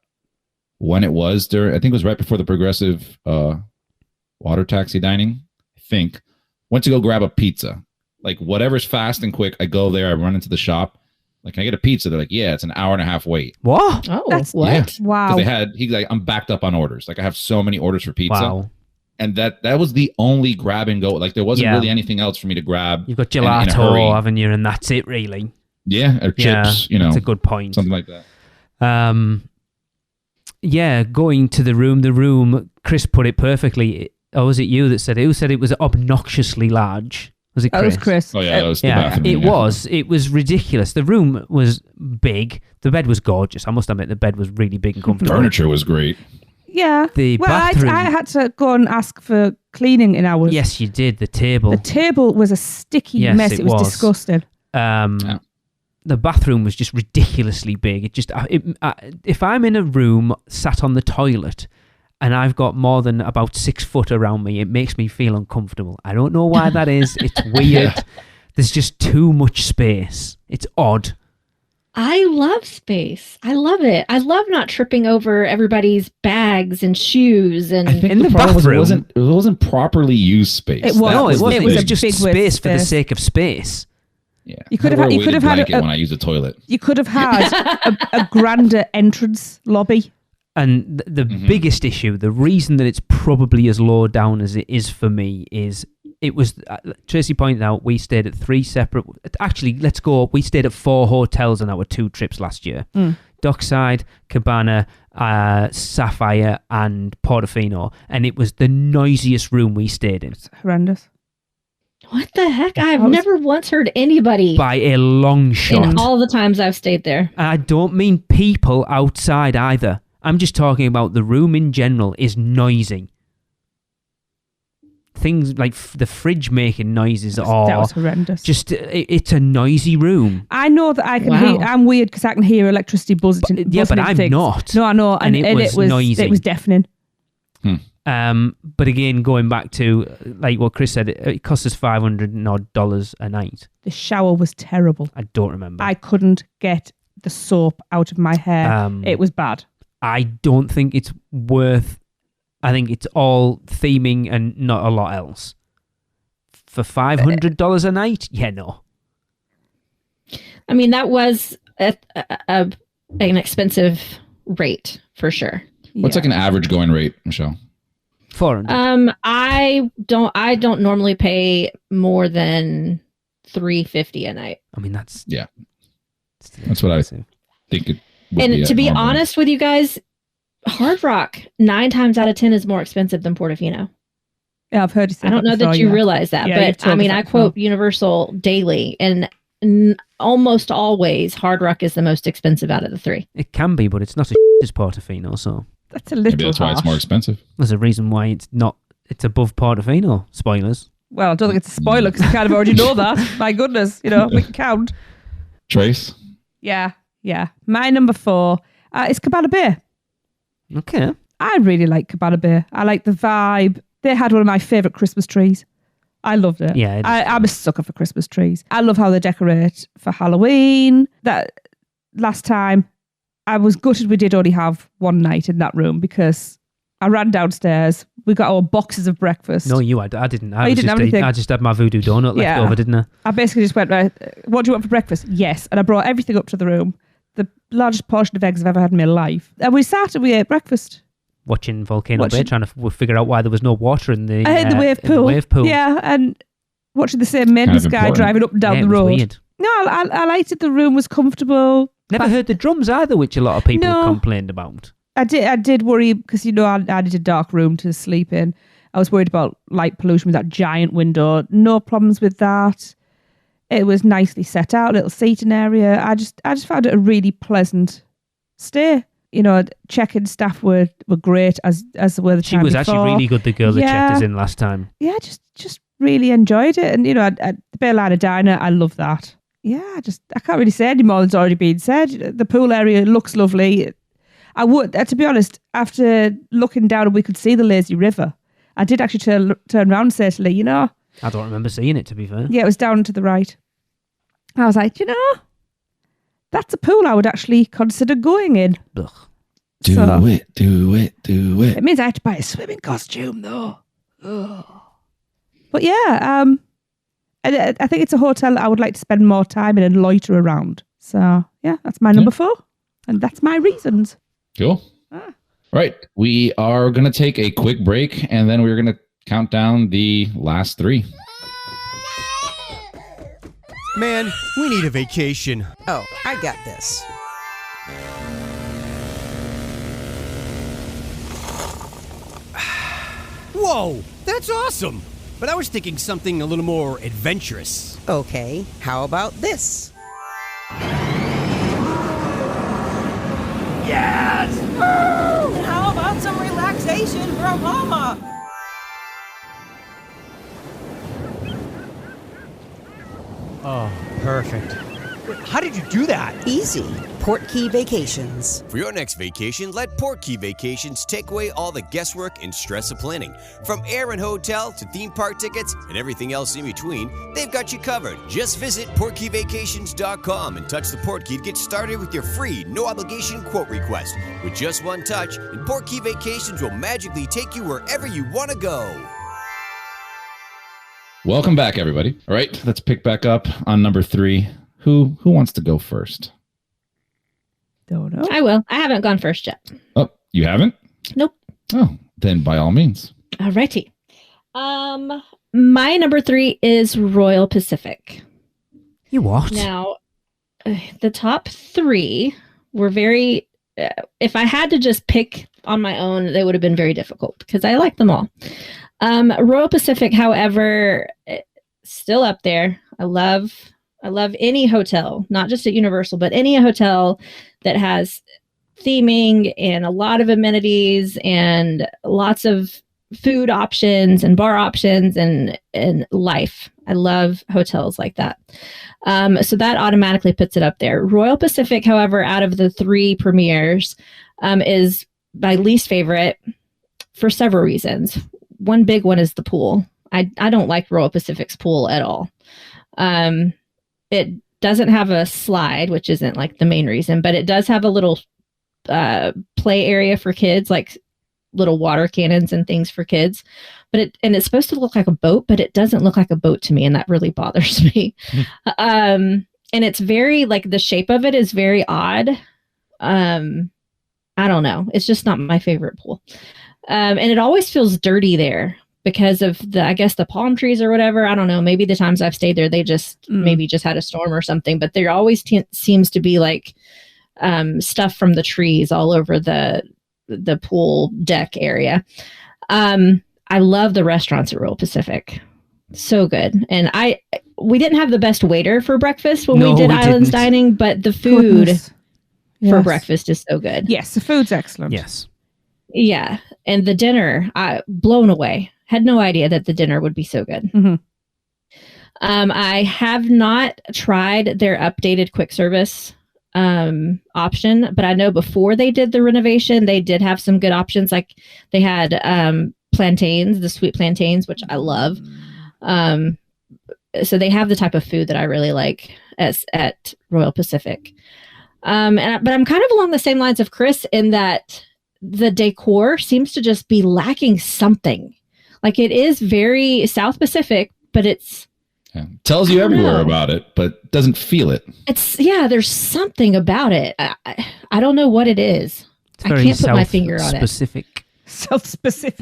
when it was during, I think it was right before the progressive water taxi dining, I think. Went to go grab a pizza. Like whatever's fast and quick, I go there, I run into the shop. Like, can I get a pizza? They're like, yeah, it's an hour and a half wait. What? Oh, That's- what? Yeah. Wow. He's like, I'm backed up on orders. Like I have so many orders for pizza. Wow. And that was the only grab and go. Like there wasn't really anything else for me to grab. You've got in a hurry. gelato, haven't you? And that's it, really. Yeah, or chips, That's a good point. something like that. Yeah, going to the room, Chris put it perfectly. Or was it you that said it? Who said it was obnoxiously large? Was it Chris? That was Chris. Oh yeah, that was the Yeah, bathroom. it yeah. was. It was ridiculous. The room was big. The bed was gorgeous. I must admit, the bed was really big and comfortable. Furniture was great. Yeah. The Well, bathroom. I had to go and ask for cleaning in ours. Yes, you did. The table. The table was a sticky Yes, mess. it It was was. disgusting. Yeah. The bathroom was just ridiculously big. If I'm in a room sat on the toilet and I've got more than about 6 foot around me, it makes me feel uncomfortable. I don't know why that is. It's weird. Yeah. There's just too much space. It's odd. I love space. I love it. I love not tripping over everybody's bags and shoes and I think In the problem was bathroom- it wasn't properly used space. It was. That No, it the wasn't. It thing. was just big waste space for the space. sake of space. Yeah. You could I have wear had- a you could weighted have had blanket a- when I use the toilet. You could have had a grander entrance lobby. And the biggest issue, the reason that it's probably as low down as it is for me is it was, Tracy pointed out, we stayed at 3 separate, actually, we stayed at 4 hotels on our 2 trips last year. Dockside, Cabana, Sapphire and Portofino. And it was the noisiest room we stayed in. It's horrendous. what the heck? I've was- never once heard anybody By a long shot. in all the times I've stayed there. And I don't mean people outside either. I'm just talking about the room in general is noisy. Things like the fridge making noises That or was horrendous. just it's a noisy room. I know that I can Wow. hear. I'm weird because I can hear electricity buzzing. Yeah, but buzzing I'm things. not. No, I know, And it was noisy. It was deafening. But again, going back to like what Chris said, it cost us $500 odd a night. The shower was terrible. I don't remember. I couldn't get the soap out of my hair. It was bad. I don't think it's worth. I think it's all theming and not a lot else. For $500 a night, yeah, no. I mean, that was an expensive rate for sure. What's like an average going rate, Michelle? 400. I don't normally pay more than $350 a night. I mean, that's That's what I think it would And to be normally. honest with you guys, Hard Rock 9 times out of 10 is more expensive than Portofino. Yeah, I've heard you say I don't know before, that you yeah. realize that, Yeah, you've but told I us mean, that I before. quote Universal daily, and almost always Hard Rock is the most expensive out of the 3. It can be, but it's not as Portofino, so That's a little Maybe that's why it's harsh. more expensive. there's a reason why it's not. It's above Portofino. Spoilers. Well, I don't think it's a spoiler because you kind of already know that. My goodness, we can count. Trace? Yeah. My number 4 is Cabana Bay. Okay. I really like Cabana Bay. I like the vibe. They had one of my favourite Christmas trees. I loved it. Yeah, it is I'm a sucker for Christmas trees. I love how they decorate for Halloween. That last time, I was gutted we did only have one night in that room because I ran downstairs. We got our boxes of breakfast. No, I didn't. Oh, you didn't have anything? I just had my voodoo donut left Yeah. over, didn't I? I basically just went, right, what do you want for breakfast? Yes. And I brought everything up to the room. The largest portion of eggs I've ever had in my life. And we sat and we ate breakfast. Watching Volcano Bay, Watching- trying to figure out why there was no water in the, In the wave in the pool. wave pool. Yeah, and watching the same maintenance Kind of guy important. driving up and down Yeah, the it was road. weird. No, I liked it. The room was comfortable. Never heard the drums either, which a lot of people No. complained about. I did worry because I needed a dark room to sleep in. I was worried about light pollution with that giant window. No problems with that. It was nicely set out, little seating area. I just found it a really pleasant stay. Check-in staff were great as were the She time was before. actually really good, the girl that Yeah. checked us in last time. Yeah, just really enjoyed it. And at the Bay Liner Diner, I love that. Yeah, I can't really say any more than's already been said. The pool area looks lovely. I would, to be honest, after looking down and we could see the lazy river, I did actually turn around and say to Lee, I don't remember seeing it, to be fair. yeah, it was down to the right. I was like, that's a pool I would actually consider going in. Ugh. Do it. It means I have to buy a swimming costume, though. Ugh. But yeah, I think it's a hotel that I would like to spend more time in and loiter around. So yeah, that's my number 4. And that's my reasons. Cool. Right. We are going to take a quick break, and then we're going to count down the last 3. Man, we need a vacation. Oh, I got this. Whoa, that's awesome. But I was thinking something a little more adventurous. Okay, how about this? Yes! And how about some relaxation from Mama? Oh, perfect. Wait, how did you do that? Easy. Portkey Vacations. For your next vacation, let Portkey Vacations take away all the guesswork and stress of planning. From air and hotel to theme park tickets and everything else in between, they've got you covered. Just visit PortkeyVacations.com and touch the Portkey to get started with your free, no-obligation quote request. With just one touch, and Portkey Vacations will magically take you wherever you want to go. Welcome back, everybody. All right, let's pick back up on number 3. Who wants to go first? Don't know. I will. I haven't gone first yet. Oh, you haven't? Nope. Oh, then by all means. Alrighty. My number 3 is Royal Pacific. You what? Now, the top 3 were very. If I had to just pick on my own, they would have been very difficult because I like them all. Royal Pacific, however, still up there. I love any hotel, not just at Universal, but any hotel that has theming and a lot of amenities and lots of food options and bar options and life. I love hotels like that. So that automatically puts it up there. Royal Pacific, however, out of the 3 premieres, is my least favorite for several reasons. One big one is the pool. I don't like Royal Pacific's pool at all. It doesn't have a slide, which isn't like the main reason, but it does have a little play area for kids, like little water cannons and things for kids. But it's supposed to look like a boat, but it doesn't look like a boat to me, and that really bothers me. And it's very like the shape of it is very odd. I don't know. It's just not my favorite pool. And it always feels dirty there because of the palm trees or whatever. I don't know. Maybe the times I've stayed there, they just maybe just had a storm or something, but there always seems to be like stuff from the trees all over the pool deck area. I love the restaurants at Royal Pacific. So good. And we didn't have the best waiter for breakfast when we did Islands Dining, but the food for breakfast is so good. Yes, the food's excellent. Yes. Yeah. And the dinner, blown away. Had no idea that the dinner would be so good. Mm-hmm. I have not tried their updated quick service option, but I know before they did the renovation, they did have some good options. Like they had plantains, the sweet plantains, which I love. So they have the type of food that I really like at Royal Pacific. But I'm kind of along the same lines of Chris in that the decor seems to just be lacking something. Like it is very South Pacific, but it's tells you everywhere about it, but doesn't feel it. There's something about it. I don't know what it is. I can't put my finger on it. Self-specific.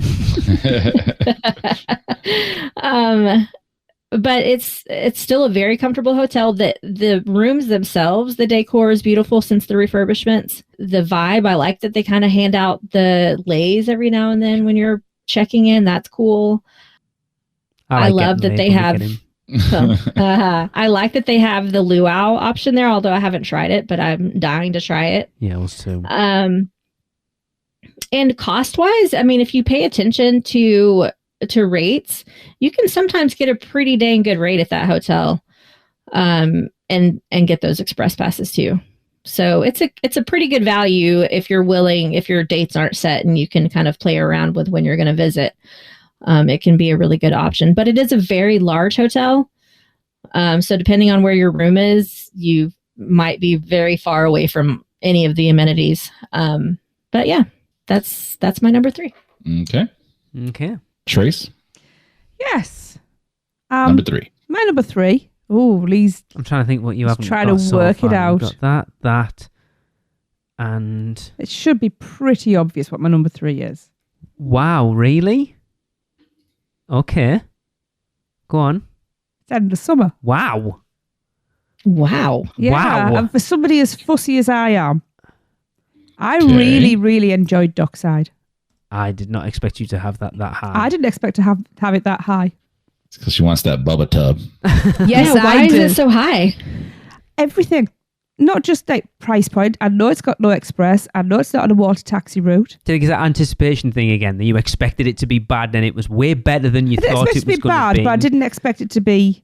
But it's still a very comfortable hotel. The rooms themselves, the decor is beautiful since the refurbishments. The vibe, I like that they kind of hand out the lays every now and then when you're checking in. That's cool. I love that they have. I like that they have the luau option there, although I haven't tried it, but I'm dying to try it. Yeah, us too. And cost wise, I mean, if you pay attention to rates, you can sometimes get a pretty dang good rate at that hotel, and get those express passes too. So it's a pretty good value if you're willing, if your dates aren't set and you can kind of play around with when you're going to visit. It can be a really good option, but it is a very large hotel. So depending on where your room is, you might be very far away from any of the amenities. But But yeah, that's my number 3. Okay. Trace, Yes. number 3. My number 3. Oh, Lee's I'm trying to think what you Just haven't trying got to so work it far. You've out. got that, and it should be pretty obvious what my number 3 is. wow, really? Okay. Go on. It's End of Summer. Wow. Wow. Yeah, Wow. and for somebody as fussy as I am, I Okay. really, really enjoyed Dockside. I did not expect you to have that high. I didn't expect to have it that high. It's because she wants that Bubba tub. Yes, Yeah, why I is did. it so high? Everything. Not just like price point. I know it's got no express. I know it's not on a water taxi route. Is that anticipation thing again, that you expected it to be bad and it was way better than you I didn't thought expect it it to be was going to bad, be? but I didn't expect it to be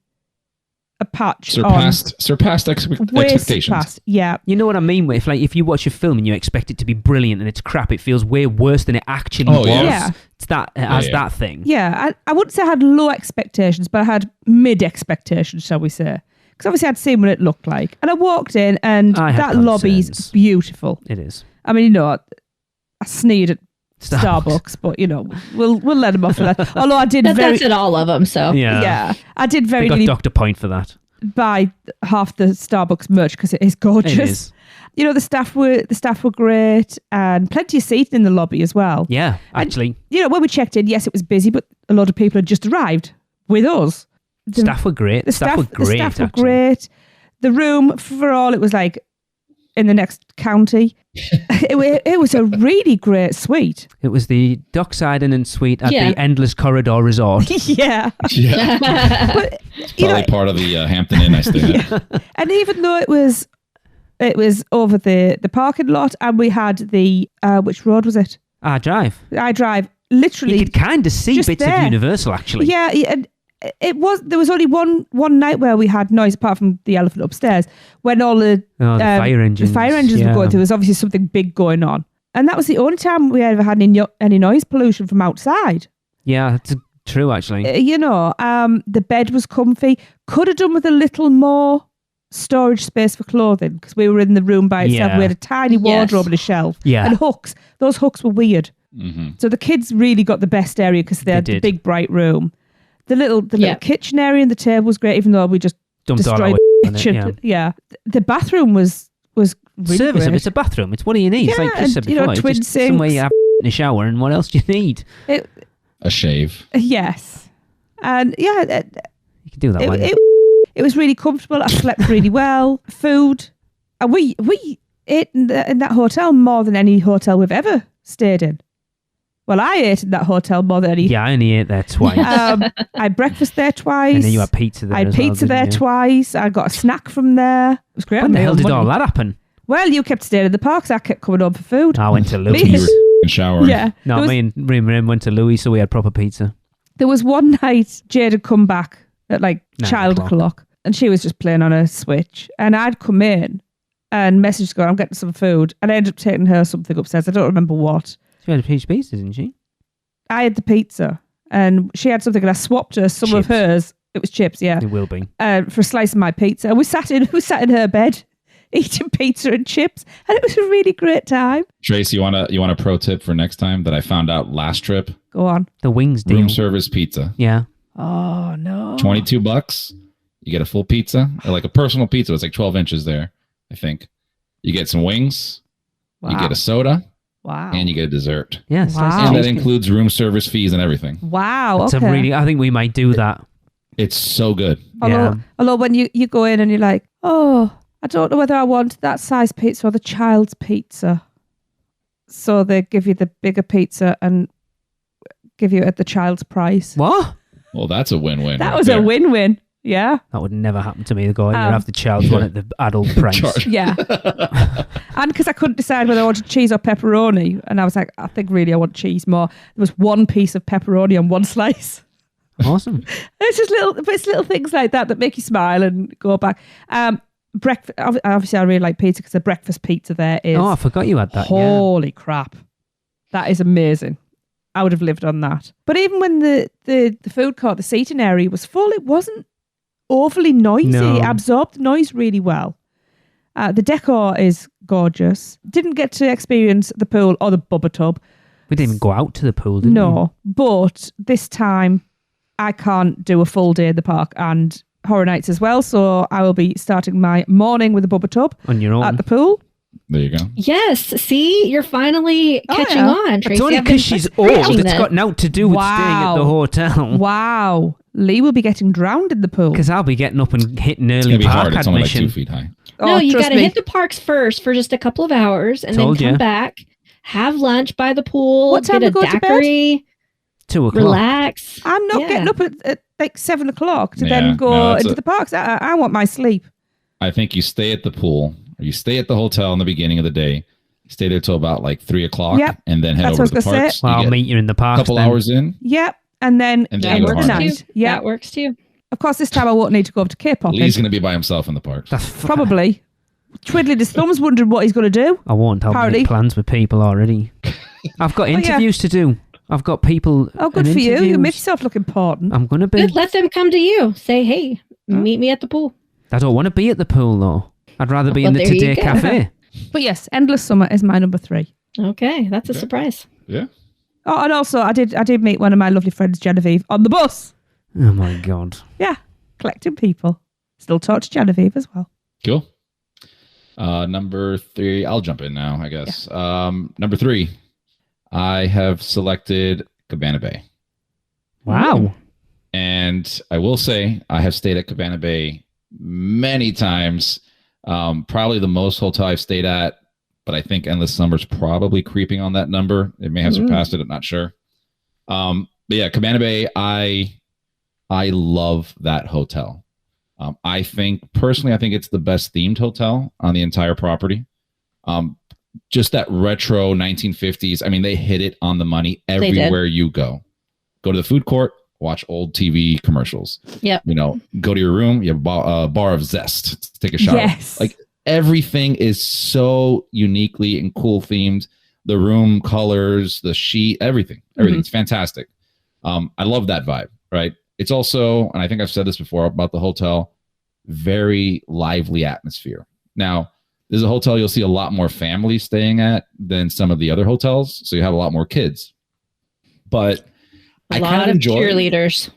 a patch Surpassed way expectations. surpassed. Yeah. You know what I mean? If if you watch a film and you expect it to be brilliant and it's crap, it feels way worse than it actually Oh, was. yeah. Yeah. It's that it has yeah. that thing. Yeah, I wouldn't say I had low expectations, but I had mid expectations, shall we say. Because obviously I'd seen what it looked like. And I walked in and I had that lobby's concerns. beautiful. It is. I mean, I sneered at Starbucks, but we'll let them off for that. Although I did That's at all of them. So Yeah. I did very They got nearly Dr. Point for that. buy half the Starbucks merch because it is gorgeous. It is. The staff were great and plenty of seating in the lobby as well. Yeah, actually. When we checked in, yes, it was busy, but a lot of people had just arrived with us. Staff were great. The Staff were great. The staff were actually. great. The room, for all, it was like in the next county. it was a really great suite. It was the Dockside Inn and Suite at Yeah. the Endless Corridor Resort. Yeah. Yeah. But, Probably part of the Hampton Inn I stayed at. and even though it was over the parking lot, and we had the which road was it? Ah, drive. I drive You literally. could kind of see just bits there. of Universal, actually. Yeah, and there was only one night where we had noise apart from the elephant upstairs when all the Oh, the fire engines. the fire engines were Yeah. going through. There was obviously something big going on, and that was the only time we ever had any noise pollution from outside. Yeah, that's true, actually. The bed was comfy. Could have done with a little more storage space for clothing because we were in the room by itself. Yeah. We had a tiny wardrobe and a shelf. Yeah. And hooks. Those hooks were weird. Mhm. So the kids really got the best area because they had the did. big bright room. The little kitchen area and the table was great, even though we just Dumped all destroyed our the in it, kitchen. yeah. The bathroom was really Service great. it's a bathroom. It's what do you need? It's like Yeah, Chris said and, before. twin it's just somewhere sinks. you have in a shower, and what else do you need? A shave. Yes. And yeah, You can do that one. it was really comfortable. I slept really well. Food. And we ate in that hotel more than any hotel we've ever stayed in. Well, I ate in that hotel more than any. Yeah, I only ate there twice. I had breakfast there twice. And then you had pizza there. I had as well, pizza there didn't you? twice. I got a snack from there. It was great. When the I made hell did money. all that happen? Well, you kept staying in the parks. I kept coming home for food. I went to You Louis. were showering. Yeah. No, There was- me and Rim went to Louis, so we had proper pizza. There was one night Jade had come back at like 9 child o'clock. clock and she was just playing on her Switch. And I'd come in and messaged her, I'm getting some food. And I ended up taking her something upstairs. I don't remember what. She had a huge pizza, didn't she? I had the pizza and she had something and I swapped her some of Chips. hers. It was chips, yeah. It will be. For a slice of my pizza. And we sat in her bed eating pizza and chips. And it was a really great time. Trace, you want a pro tip for next time that I found out last trip? Go on. The wings deal. Room service pizza. Yeah. Oh, no. $22. You get a full pizza, or like a personal pizza. It's like 12 inches there, I think. You get some wings, you get a soda, Wow. and you get a dessert. Yeah. Wow. And that includes room service fees and everything. Wow. It's Okay. I think we might do that. It's so good. Although when you go in and you're like, oh, I don't know whether I want that size pizza or the child's pizza. So they give you the bigger pizza and give you it at the child's price. What? Well, that's a win-win. That right was there. a win-win. Yeah. That would never happen to me. They go, you Um, have the child's one at the adult price. Charge. Yeah. And because I couldn't decide whether I wanted cheese or pepperoni. And I was like, I think really I want cheese more. There was one piece of pepperoni on one slice. Awesome. It's just little things like that make you smile and go back. Breakfast. Obviously, I really like pizza because the breakfast pizza there is. Oh, I forgot you had that. Yeah. Holy crap. That is amazing. I would have lived on that. But even when the food court, the seating area was full, it wasn't overly noisy. No. It absorbed the noise really well. The decor is gorgeous. Didn't get to experience the pool or the bubba tub. We didn't even go out to the pool, did we? No, but this time I can't do a full day in the park and Horror Nights as well. So I will be starting my morning with a bubba tub On your own. at the pool. There you go. Yes. See, you're finally catching on, Tracy. It's only I've been because she's preaching old. It's this. got nothing to do with staying at the hotel. Wow. Lee will be getting drowned in the pool. Because I'll be getting up and hitting It's early going to be park hard. It's only like admission. 2 feet high. No, you trust got to me. hit the parks first for just a couple of hours and Told then come ya. back, have lunch by the pool, What time get a to go to bed? daiquiri, 2 o'clock. relax. I'm not Yeah. getting up at like 7 o'clock to Yeah, then go no, that's into the parks. I want my sleep. I think you stay at the pool or you stay at the hotel in the beginning of the day, stay there till about like 3 o'clock, Yep. and then head That's over what to I the was gonna parks. Well, I'll You get meet you in the a park. couple hours in. Yep. And then And That then you go works hard. too. night. Yeah. That works too. Of course, this time I won't need to go up to K-pop. Lee's going to be by himself in the parks. Probably. Twiddling his thumbs, wondering what he's going to do. I won't. I'll Apparently. make plans with people already. I've got yeah. interviews to do. I've got people. Oh, good and for you. You interviews. make yourself look important. I'm going to be. Good. Let them come to you. Say, hey, meet me at the pool. I don't want to be at the pool though. I'd rather be in Well, the there you Today go. Cafe. But yes, Endless Summer is my number 3. Okay, that's a surprise. Yeah. Oh, and also I did meet one of my lovely friends, Genevieve, on the bus. Oh my god. Yeah, collecting people. Still talk to Genevieve as well. Cool. Number 3, I'll jump in now, I guess. Number 3, I have selected Cabana Bay. Wow. And I will say I have stayed at Cabana Bay many times. Probably the most hotel I've stayed at, but I think Endless Summer's probably creeping on that number. It may have surpassed it. I'm not sure. But yeah, Cabana Bay, I love that hotel. I think it's the best themed hotel on the entire property. Just that retro 1950s. I mean, they hit it on the money everywhere you go. Go to the food court, watch old TV commercials. Yep. Go to your room, you have a bar of zest to take a shower. Yes. Like everything is so uniquely and cool themed. The room colors, the sheet, everything's fantastic. I love that vibe, right? It's also, and I think I've said this before about the hotel, very lively atmosphere. Now, this is a hotel you'll see a lot more families staying at than some of the other hotels, so you have a lot more kids. But A I lot kind of of enjoy cheerleaders.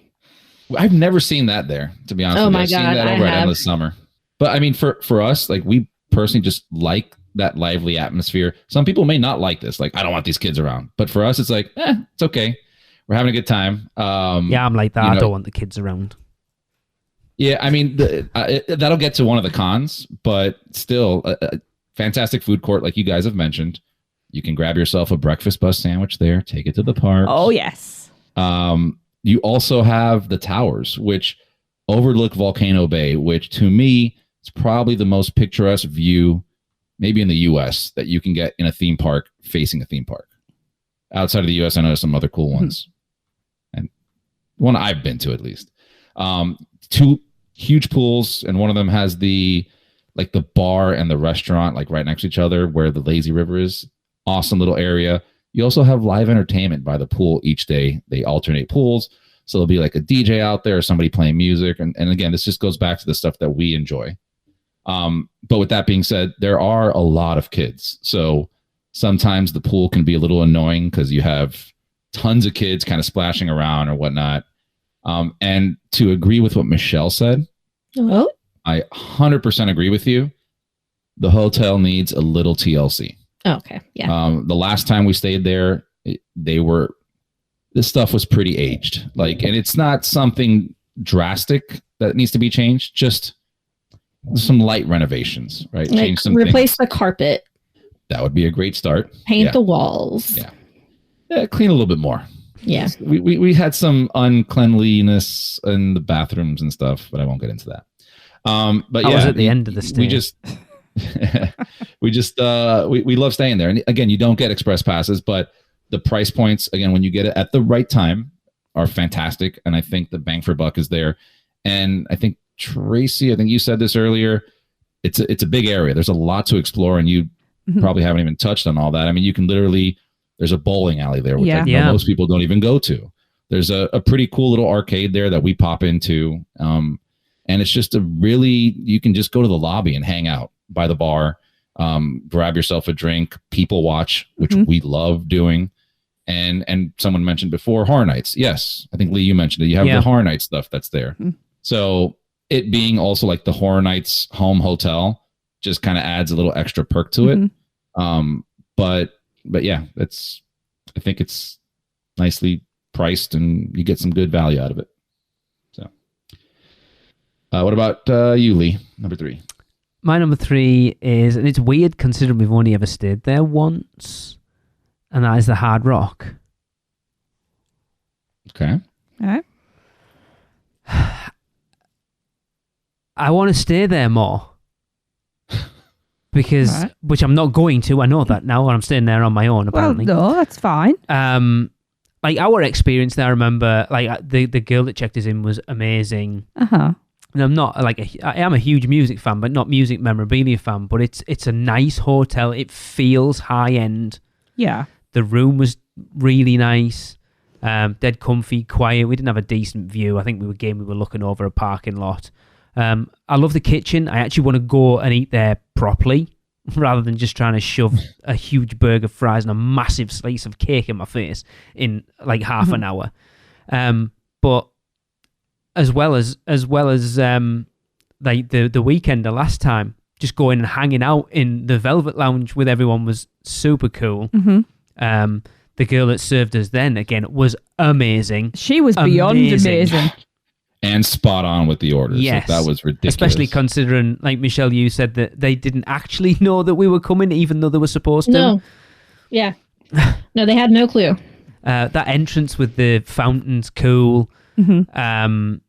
I've never seen that there, to be honest Oh with you. my I've seen God, that I over at have. Endless Summer. But I mean, for us, like we personally just like that lively atmosphere. Some people may not like this. Like, I don't want these kids around. But for us, it's like, it's okay. We're having a good time. Yeah, I'm like that. I don't want the kids around. Yeah, I mean, that'll get to one of the cons, but still, a fantastic food court, like you guys have mentioned. You can grab yourself a breakfast bus sandwich there, take it to the park. Oh, yes. You also have the towers, which overlook Volcano Bay, which to me is probably the most picturesque view, maybe in the U.S., that you can get in a theme park facing a theme park. Outside of the U.S., I know there's some other cool ones, and one I've been to at least. 2 huge pools, and one of them has the bar and the restaurant like right next to each other where the lazy river is. Awesome little area. You also have live entertainment by the pool each day. They alternate pools, so there'll be like a DJ out there or somebody playing music, and again, this just goes back to the stuff that we enjoy. But with that being said, there are a lot of kids, so sometimes the pool can be a little annoying because you have tons of kids kind of splashing around or whatnot. And to agree with what Michelle said, Oh, I 100% agree with you. The hotel needs a little TLC. okay. Yeah. The last time we stayed there, this stuff was pretty aged. And it's not something drastic that needs to be changed. Just some light renovations, right? Like Change some replace things. the carpet, That would be a great start. paint Yeah. the walls. Yeah, clean a little bit more. Yeah. We had some uncleanliness in the bathrooms and stuff, but I won't get into that. But I yeah, was at the end of the stay. we love staying there. And again, you don't get express passes, but the price points, again, when you get it at the right time, are fantastic. And I think the bang for buck is there. And I think Tracy, I think you said this earlier, it's a big area. There's a lot to explore, and you probably haven't even touched on all that. I mean, you can literally, there's a bowling alley there, which I know most people don't even go to. There's a pretty cool little arcade there that we pop into. And it's just you can just go to the lobby and hang out. by the bar, grab yourself a drink, people watch, which we love doing. And someone mentioned before Horror Nights. Yes, I think Lee, you mentioned it. You have the Horror Nights stuff that's there. So it being also like the Horror Nights home hotel just kind of adds a little extra perk to it. But yeah, I think it's nicely priced and you get some good value out of it. So what about you, Lee? Number 3. My number 3 is, and it's weird considering we've only ever stayed there once, and that is the Hard Rock. Okay. All right. I want to stay there more. Because, which I'm not going to, I know that now, and I'm staying there on my own, apparently. Well, no, that's fine. Like, our experience there, I remember, like, the girl that checked us in was amazing. And I'm not, like, I am a huge music fan, but not music memorabilia fan, but it's a nice hotel. It feels high-end. Yeah. The room was really nice, dead comfy, quiet. We didn't have a decent view. I think we were looking over a parking lot. I love the kitchen. I actually want to go and eat there properly rather than just trying to shove a huge burger, fries, and a massive slice of cake in my face in like half an hour. But as well as like the weekend, the last time, just going and hanging out in the Velvet Lounge with everyone was super cool. The girl that served us then, again, was amazing. She was beyond amazing. And spot on with the orders. Yes. Like, that was ridiculous. Especially considering, like Michelle, you said that they didn't actually know that we were coming, even though they were supposed to. No. Yeah. No, they had no clue. That entrance with the fountains, cool. Not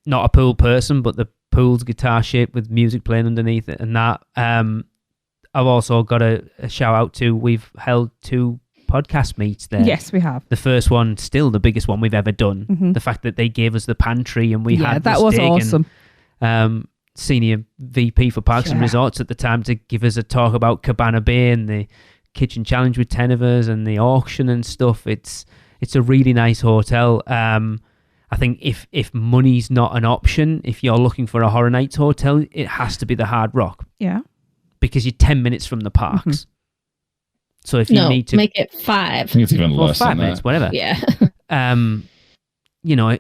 a pool person, but the pool's guitar shape with music playing underneath it and that. I've also got a shout out to, we've held 2 podcast meets there. Yes, we have. The first one, still the biggest one we've ever done. The fact that they gave us the pantry and we had that was awesome. Senior VP for Parks and Resorts at the time to give us a talk about Cabana Bay and the kitchen challenge with 10 of us and the auction and stuff. It's a really nice hotel. I think if money's not an option, if you're looking for a Horror Nights hotel, it has to be the Hard Rock. Yeah. Because you're 10 minutes from the parks. So if you need to make it 5. I think it's even less 5 than minutes, that. whatever. Yeah. You know,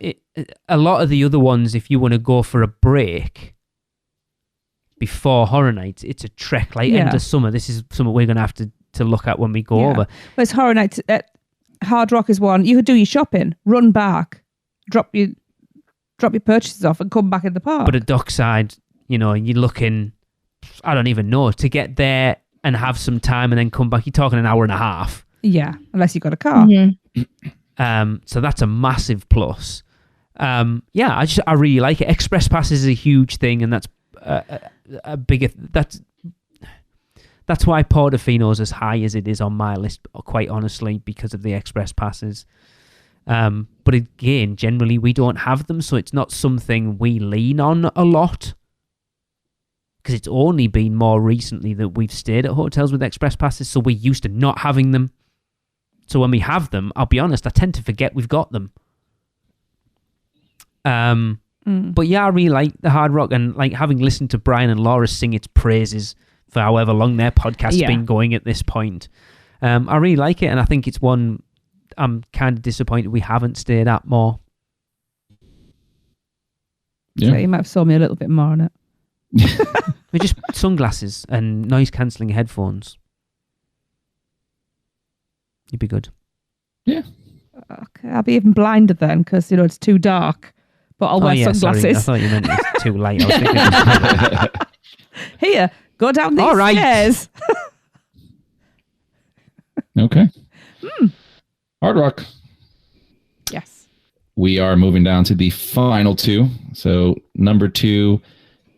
a lot of the other ones, if you want to go for a break before Horror Nights, it's a trek. Like end of summer, this is something we're going to have to look at when we go over. Well, it's Horror Nights. Hard Rock is one. You could do your shopping, run back, drop your purchases off, and come back in the park. But at Dockside, you know, you're looking, I don't even know, to get there and have some time and then come back, you're talking an hour and a half. Yeah, unless you've got a car. So that's a massive plus. I really like it. Express passes is a huge thing, and that's a bigger. That's why Portofino's as high as it is on my list, quite honestly, because of the express passes. But again, generally we don't have them, so it's not something we lean on a lot. Because it's only been more recently that we've stayed at hotels with express passes, so we're used to not having them. So when we have them, I'll be honest, I tend to forget we've got them. But yeah, I really like the Hard Rock, and like having listened to Brian and Laura sing its praises for however long their podcast's been going at this point. I really like it, and I think it's one I'm kind of disappointed we haven't stayed at more. Yeah. So you might have sold me a little bit more on it. We're just sunglasses and noise-cancelling headphones. You'd be good. Yeah. Okay, I'll be even blinder then because, you know, it's too dark. But I'll wear sunglasses. Sorry. I thought you meant it's too light. I was thinking Here, go down these stairs. Okay. Hard Rock. Yes. We are moving down to the final 2. So number 2,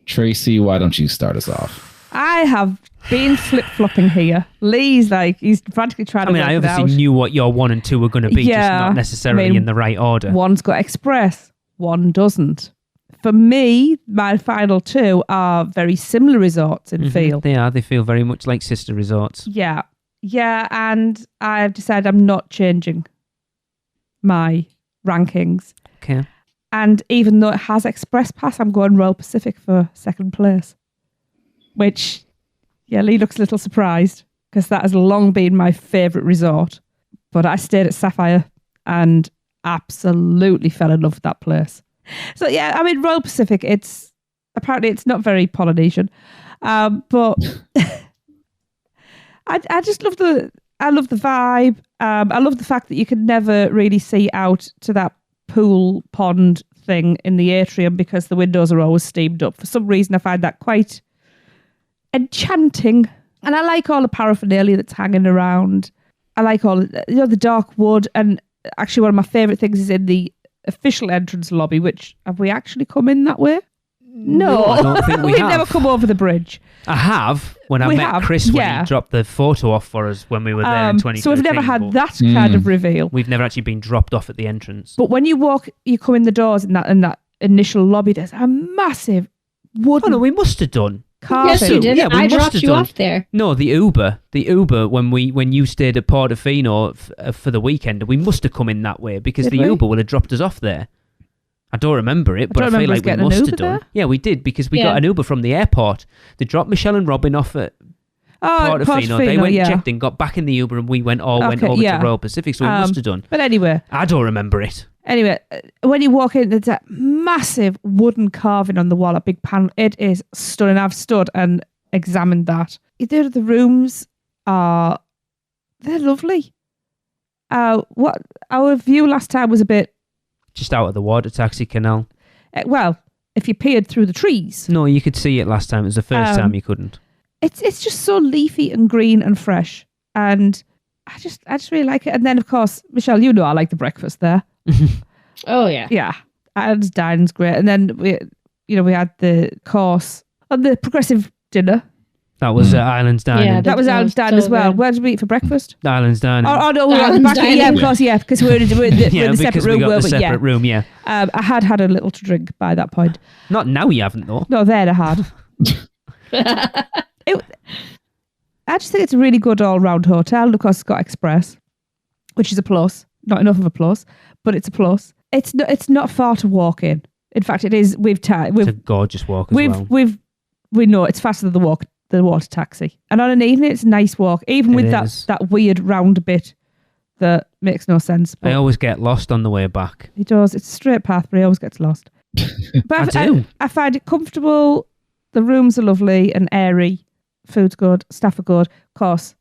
Tracy, why don't you start us off? I have been flip-flopping here. Lee's like, he's practically trying to work I it obviously knew what your 1 and 2 were going to be, just not necessarily in the right order. One's got express, one doesn't. For me, my final 2 are very similar resorts in feel. They are. They feel very much like sister resorts. Yeah. Yeah, and I've decided I'm not changing my rankings. Okay. And even though it has Express Pass, I'm going Royal Pacific for second place. which, yeah, Lee looks a little surprised because that has long been my favourite resort. But I stayed at Sapphire and absolutely fell in love with that place. So yeah, I mean, Royal Pacific, apparently it's not very Polynesian, but I just love the vibe. I love the fact that you can never really see out to that pool pond thing in the atrium because the windows are always steamed up. For some reason, I find that quite enchanting, and I like all the paraphernalia that's hanging around. I like all the dark wood, and actually one of my favourite things is in the official entrance lobby, which have we actually come in that way? No, I don't think we've have. never come over the bridge. I have when I met Chris when he dropped the photo off for us when we were there in 2013. So we've never had that kind of reveal. We've never actually been dropped off at the entrance. But when you come in the doors in that initial lobby, there's a massive wooden. Oh no, we must have done. Carving. Yes, you did. Yeah, I dropped you off there. No, the Uber when you stayed at Portofino for the weekend, we must have come in that way because the Uber would have dropped us off there. I don't remember it, but I feel like we must have done. Yeah, we did because we got an Uber from the airport. They dropped Michelle and Robin off at Portofino. They went checked in, got back in the Uber, and we went over to Royal Pacific. So we must have done. But anyway, I don't remember it. Anyway, when you walk in, there's that massive wooden carving on the wall, a big panel. It is stunning. I've stood and examined that. The rooms they're lovely. What our view last time was a bit just out of the water taxi canal. Well, if you peered through the trees. No, you could see it last time. It was the first time you couldn't. It's just so leafy and green and fresh, and I just really like it. And then of course, Michelle, you know I like the breakfast there. Oh yeah, yeah. And dining's great. And then we had the course and the progressive dinner. That was Islands Dining. Yeah, that was Islands Dining as well. Good. Where did we eat for breakfast? Islands Dining. Oh no, we were at the back. Yeah, of course, yeah, because we're in the separate room. We got the separate room, yeah. I had a little to drink by that point. Not now, you haven't though. No, then I had. I just think it's a really good all-round hotel. Of course, it's got express, which is a plus. Not enough of a plus, but it's a plus. It's not far to walk in. In fact, it is. It's a gorgeous walk as well. We know it's faster than the water taxi. And on an evening, it's a nice walk, even with that weird round bit that makes no sense. I always get lost on the way back. He does. It's a straight path, but he always gets lost. But I find it comfortable. The rooms are lovely and airy. Food's good. Staff are good. Of course,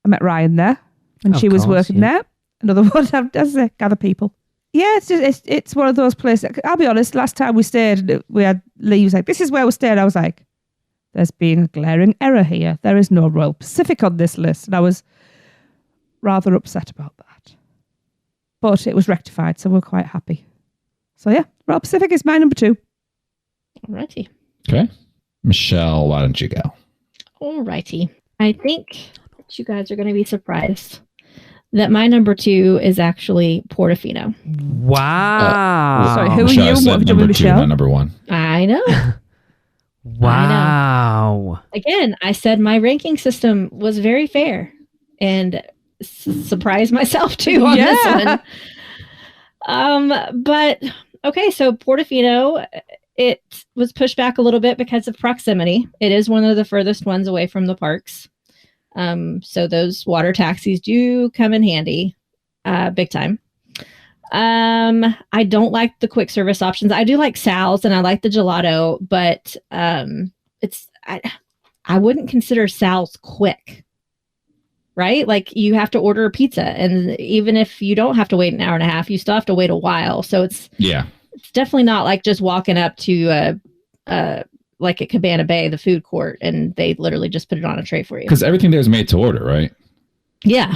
I met Ryan there when she was working there. Another one, as I gather people. Yeah, it's one of those places. I'll be honest, last time we stayed, we had Lee was like, this is where we're staying. I was like, there's been a glaring error here. There is no Royal Pacific on this list. And I was rather upset about that. But it was rectified, so we're quite happy. So yeah, Royal Pacific is my number 2. Alrighty. Okay. Michelle, why don't you go? Alrighty. I think that you guys are going to be surprised that my number 2 is actually Portofino. Wow. Sorry, who are you? What have you done with Michelle? My number 1. I know. Wow. Again, I said my ranking system was very fair and surprised myself too on this one. But okay, so Portofino, it was pushed back a little bit because of proximity. It is one of the furthest ones away from the parks. So those water taxis do come in handy, big time. I don't like the quick service options. I do like Sal's and I like the gelato, but I wouldn't consider Sal's quick, right? Like you have to order a pizza, and even if you don't have to wait an hour and a half, you still have to wait a while. So it's definitely not like just walking up to like at Cabana Bay, the food court, and they literally just put it on a tray for you. Because everything there is made to order, right? Yeah.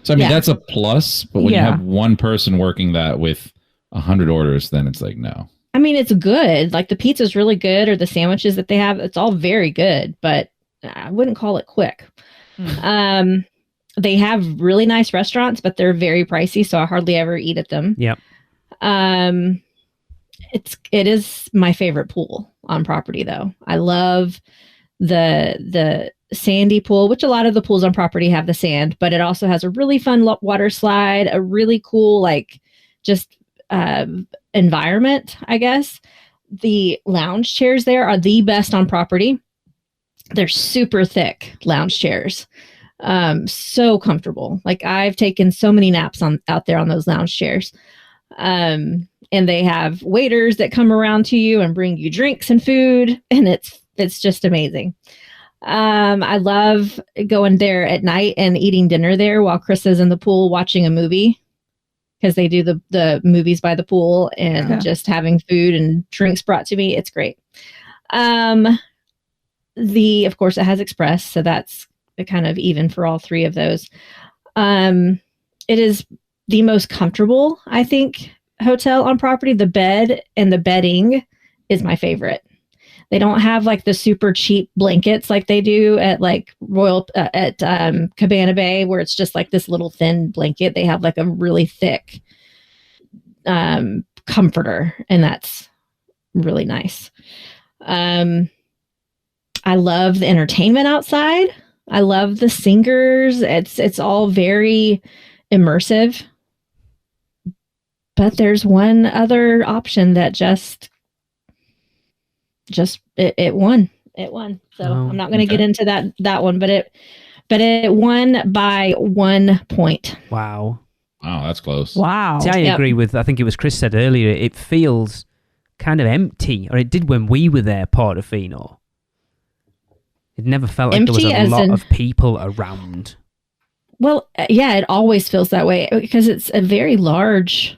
So I mean that's a plus, but when you have one person working that with 100 orders, then it's like no. I mean, it's good. Like the pizza's really good, or the sandwiches that they have, it's all very good, but I wouldn't call it quick. They have really nice restaurants, but they're very pricey, so I hardly ever eat at them. Yep. It is my favorite pool on property, though. I love the sandy pool, which a lot of the pools on property have the sand, but it also has a really fun water slide, a really cool just environment, I guess. The lounge chairs there are the best on property. They're super thick lounge chairs. So comfortable. Like I've taken so many naps out there on those lounge chairs. And they have waiters that come around to you and bring you drinks and food, and it's just amazing. I love going there at night and eating dinner there while Chris is in the pool watching a movie, because they do the movies by the pool, and just having food and drinks brought to me. It's great. Of course it has express, so that's kind of even for all three of those. It is the most comfortable, I think, hotel on property. The bed and the bedding is my favorite. They don't have like the super cheap blankets like they do at like Cabana Bay, where it's just like this little thin blanket. They have like a really thick comforter, and that's really nice. I love the entertainment outside. I love the singers. It's all very immersive. But there's one other option that it won. It won. So I'm not going to get into that one, but it won by 1 point. Wow, that's close. Wow. See, I agree with, I think it was Chris said earlier, it feels kind of empty, or it did when we were there, Portofino. It never felt like there was a lot of people around. Well, yeah, it always feels that way because it's a very large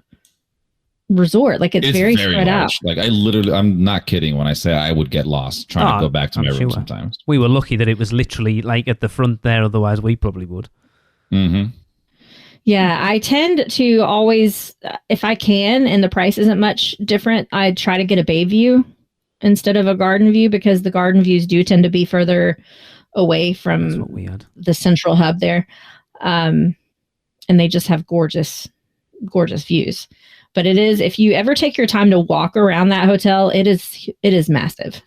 resort. Like it's very spread out. Like I'm not kidding when I say I would get lost trying to go back to my room sometimes. We were lucky that it was literally like at the front there, otherwise we probably would. Mm-hmm. Yeah, I tend to always, if I can, and the price isn't much different, I try to get a bay view instead of a garden view, because the garden views do tend to be further away from the central hub there. And they just have gorgeous, gorgeous views. But it is, if you ever take your time to walk around that hotel, it is massive.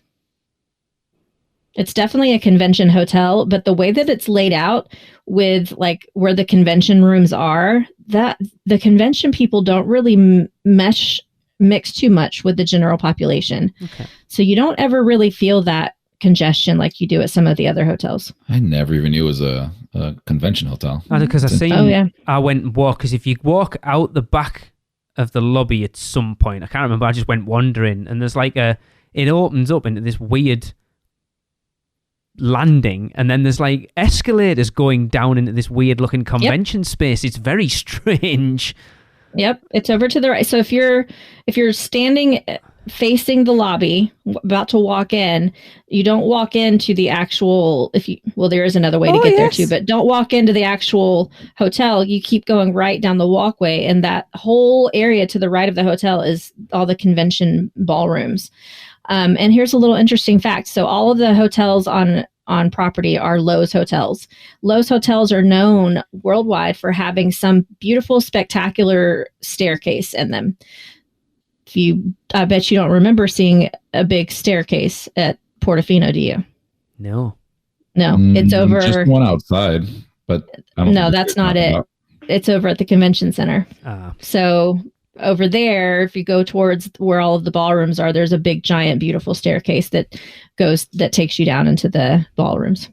It's definitely a convention hotel, but the way that it's laid out with like where the convention rooms are, that the convention people don't really mix too much with the general population. Okay. So you don't ever really feel that congestion like you do at some of the other hotels. I never even knew it was a convention hotel. Because I went and walked, because if you walk out the back of the lobby at some point, I can't remember, I just went wandering, and there's like it opens up into this weird landing, and then there's like escalators going down into this weird looking convention space. It's very strange. Yep, it's over to the right. So if you're standing facing the lobby, about to walk in, you don't walk into the actual, there is another way to get there too, but don't walk into the actual hotel. You keep going right down the walkway, and that whole area to the right of the hotel is all the convention ballrooms. And here's a little interesting fact. So all of the hotels on property are Loews hotels. Loews hotels are known worldwide for having some beautiful, spectacular staircase in them. I bet you don't remember seeing a big staircase at Portofino, do you? No, it's over. Just one outside, but no, that's not it. It's over at the convention center. So over there, if you go towards where all of the ballrooms are, there's a big, giant, beautiful staircase that takes you down into the ballrooms.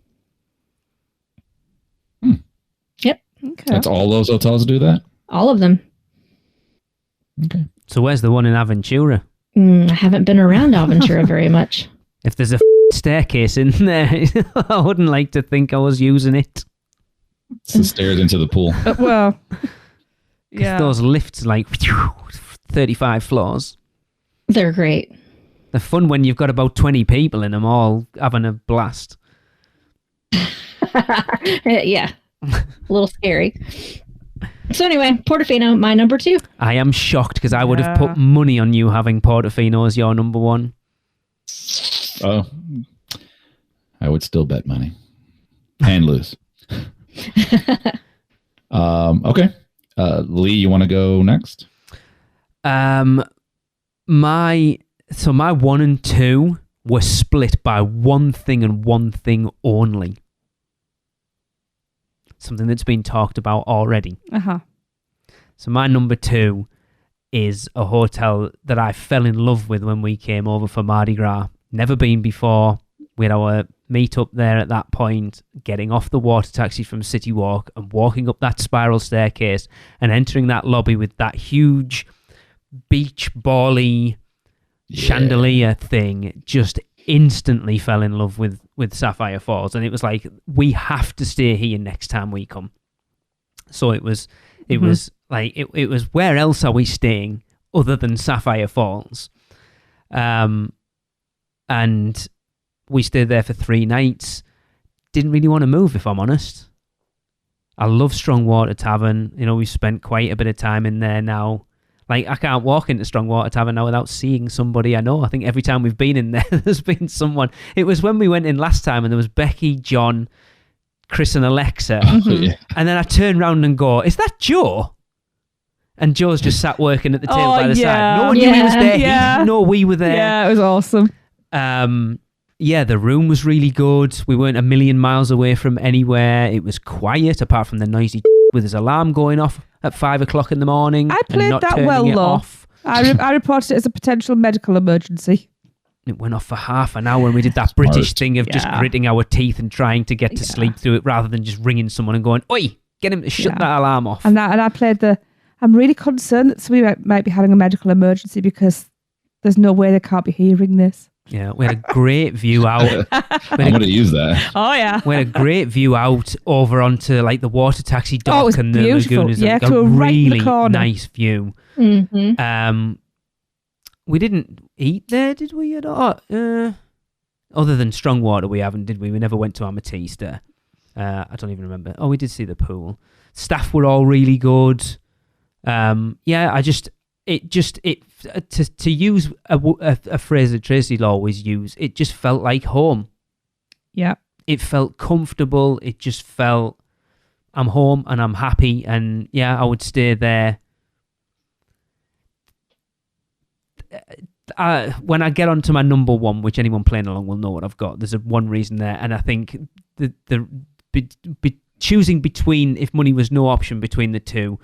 Yep. Okay. That's all those hotels do that? All of them. Okay. So where's the one in Aventura? I haven't been around Aventura very much. If there's a staircase in there, I wouldn't like to think I was using it. It's the stairs into the pool. Well, yeah. Those lifts, like 35 floors. They're great. They're fun when you've got about 20 people in them all having a blast. Yeah. A little scary. So anyway, Portofino, my number 2. I am shocked because I would have put money on you having Portofino as your number 1. Oh, I would still bet money and lose. Okay. Lee, you want to go next? My 1 and 2 were split by one thing and one thing only. Something that's been talked about already. So my number 2 is a hotel that I fell in love with when we came over for Mardi Gras. Never been before. We had our meet up there at that point, getting off the water taxi from City Walk and walking up that spiral staircase and entering that lobby with that huge beach bally chandelier thing, just instantly fell in love with Sapphire Falls. And it was like, we have to stay here next time we come. So it was like, it was, where else are we staying other than Sapphire Falls? And we stayed there for 3 nights. Didn't really want to move, if I'm honest. I love Strongwater Tavern. You know, we've spent quite a bit of time in there now. Like, I can't walk into Strongwater Tavern now without seeing somebody I know. I think every time we've been in there, there's been someone. It was when we went in last time and there was Becky, John, Chris and Alexa. And then I turn around and go, is that Joe? And Joe's just sat working at the table by the side. No one knew he was there. He didn't know we were there. Yeah, it was awesome. The room was really good. We weren't a million miles away from anywhere. It was quiet, apart from the noisy with his alarm going off at 5 o'clock in the morning. I played that well, though. I reported it as a potential medical emergency. It went off for half an hour and we did that British thing of just gritting our teeth and trying to get to sleep through it rather than just ringing someone and going, oi, get him to shut that alarm off. And I played I'm really concerned that somebody might be having a medical emergency because there's no way they can't be hearing this. Yeah, we had a great view out. I'm going to use that. Oh, yeah. We had a great view out over onto like the water taxi dock it was and the beautiful. lagoon. Is Yeah, a really right nice view. Mm-hmm. We didn't eat there, did we? At all? Other than Strongwater, we haven't, did we? We never went to Amethyst. I don't even remember. Oh, we did see the pool. Staff were all really good. To use a phrase that Tracy'll always use, it just felt like home. Yeah. It felt comfortable. It just felt, I'm home and I'm happy. And yeah, I would stay there. When I get onto my number one, which anyone playing along will know what I've got, there's one reason there. And I think choosing between, if money was no option between the two,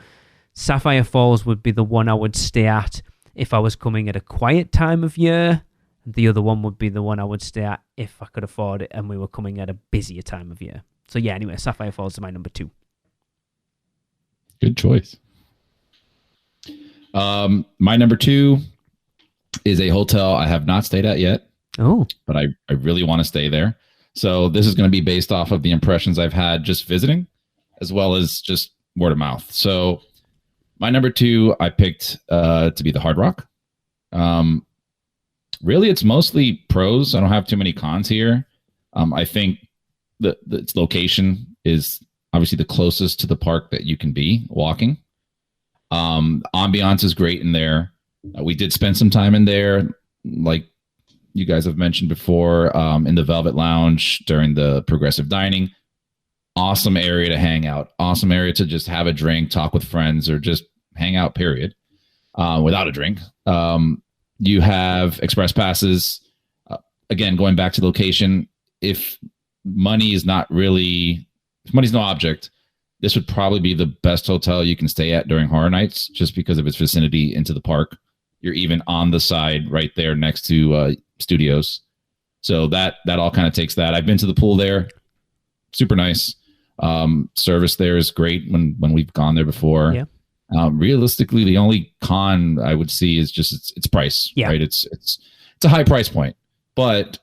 Sapphire Falls would be the one I would stay at if I was coming at a quiet time of year. The other one would be the one I would stay at if I could afford it and we were coming at a busier time of year. So yeah, anyway, Sapphire Falls is my number 2. Good choice. My number 2 is a hotel I have not stayed at yet. Oh. But I really want to stay there. So this is going to be based off of the impressions I've had just visiting, as well as just word of mouth. So my number 2, I picked to be the Hard Rock. Really, it's mostly pros. I don't have too many cons here. I think its location is obviously the closest to the park that you can be walking. Ambiance is great in there. We did spend some time in there, like you guys have mentioned before, in the Velvet Lounge during the progressive dining. Awesome area to hang out. Awesome area to just have a drink, talk with friends, or just hang out, period, without a drink. You have express passes. Again, going back to location, if money's no object, this would probably be the best hotel you can stay at during horror nights, just because of its vicinity into the park. You're even on the side right there next to studios. So that all kind of takes that. I've been to the pool there. Super nice. Service there is great when we've gone there before. Yeah. Realistically, the only con I would see is just its price. Yeah. Right. It's a high price point, but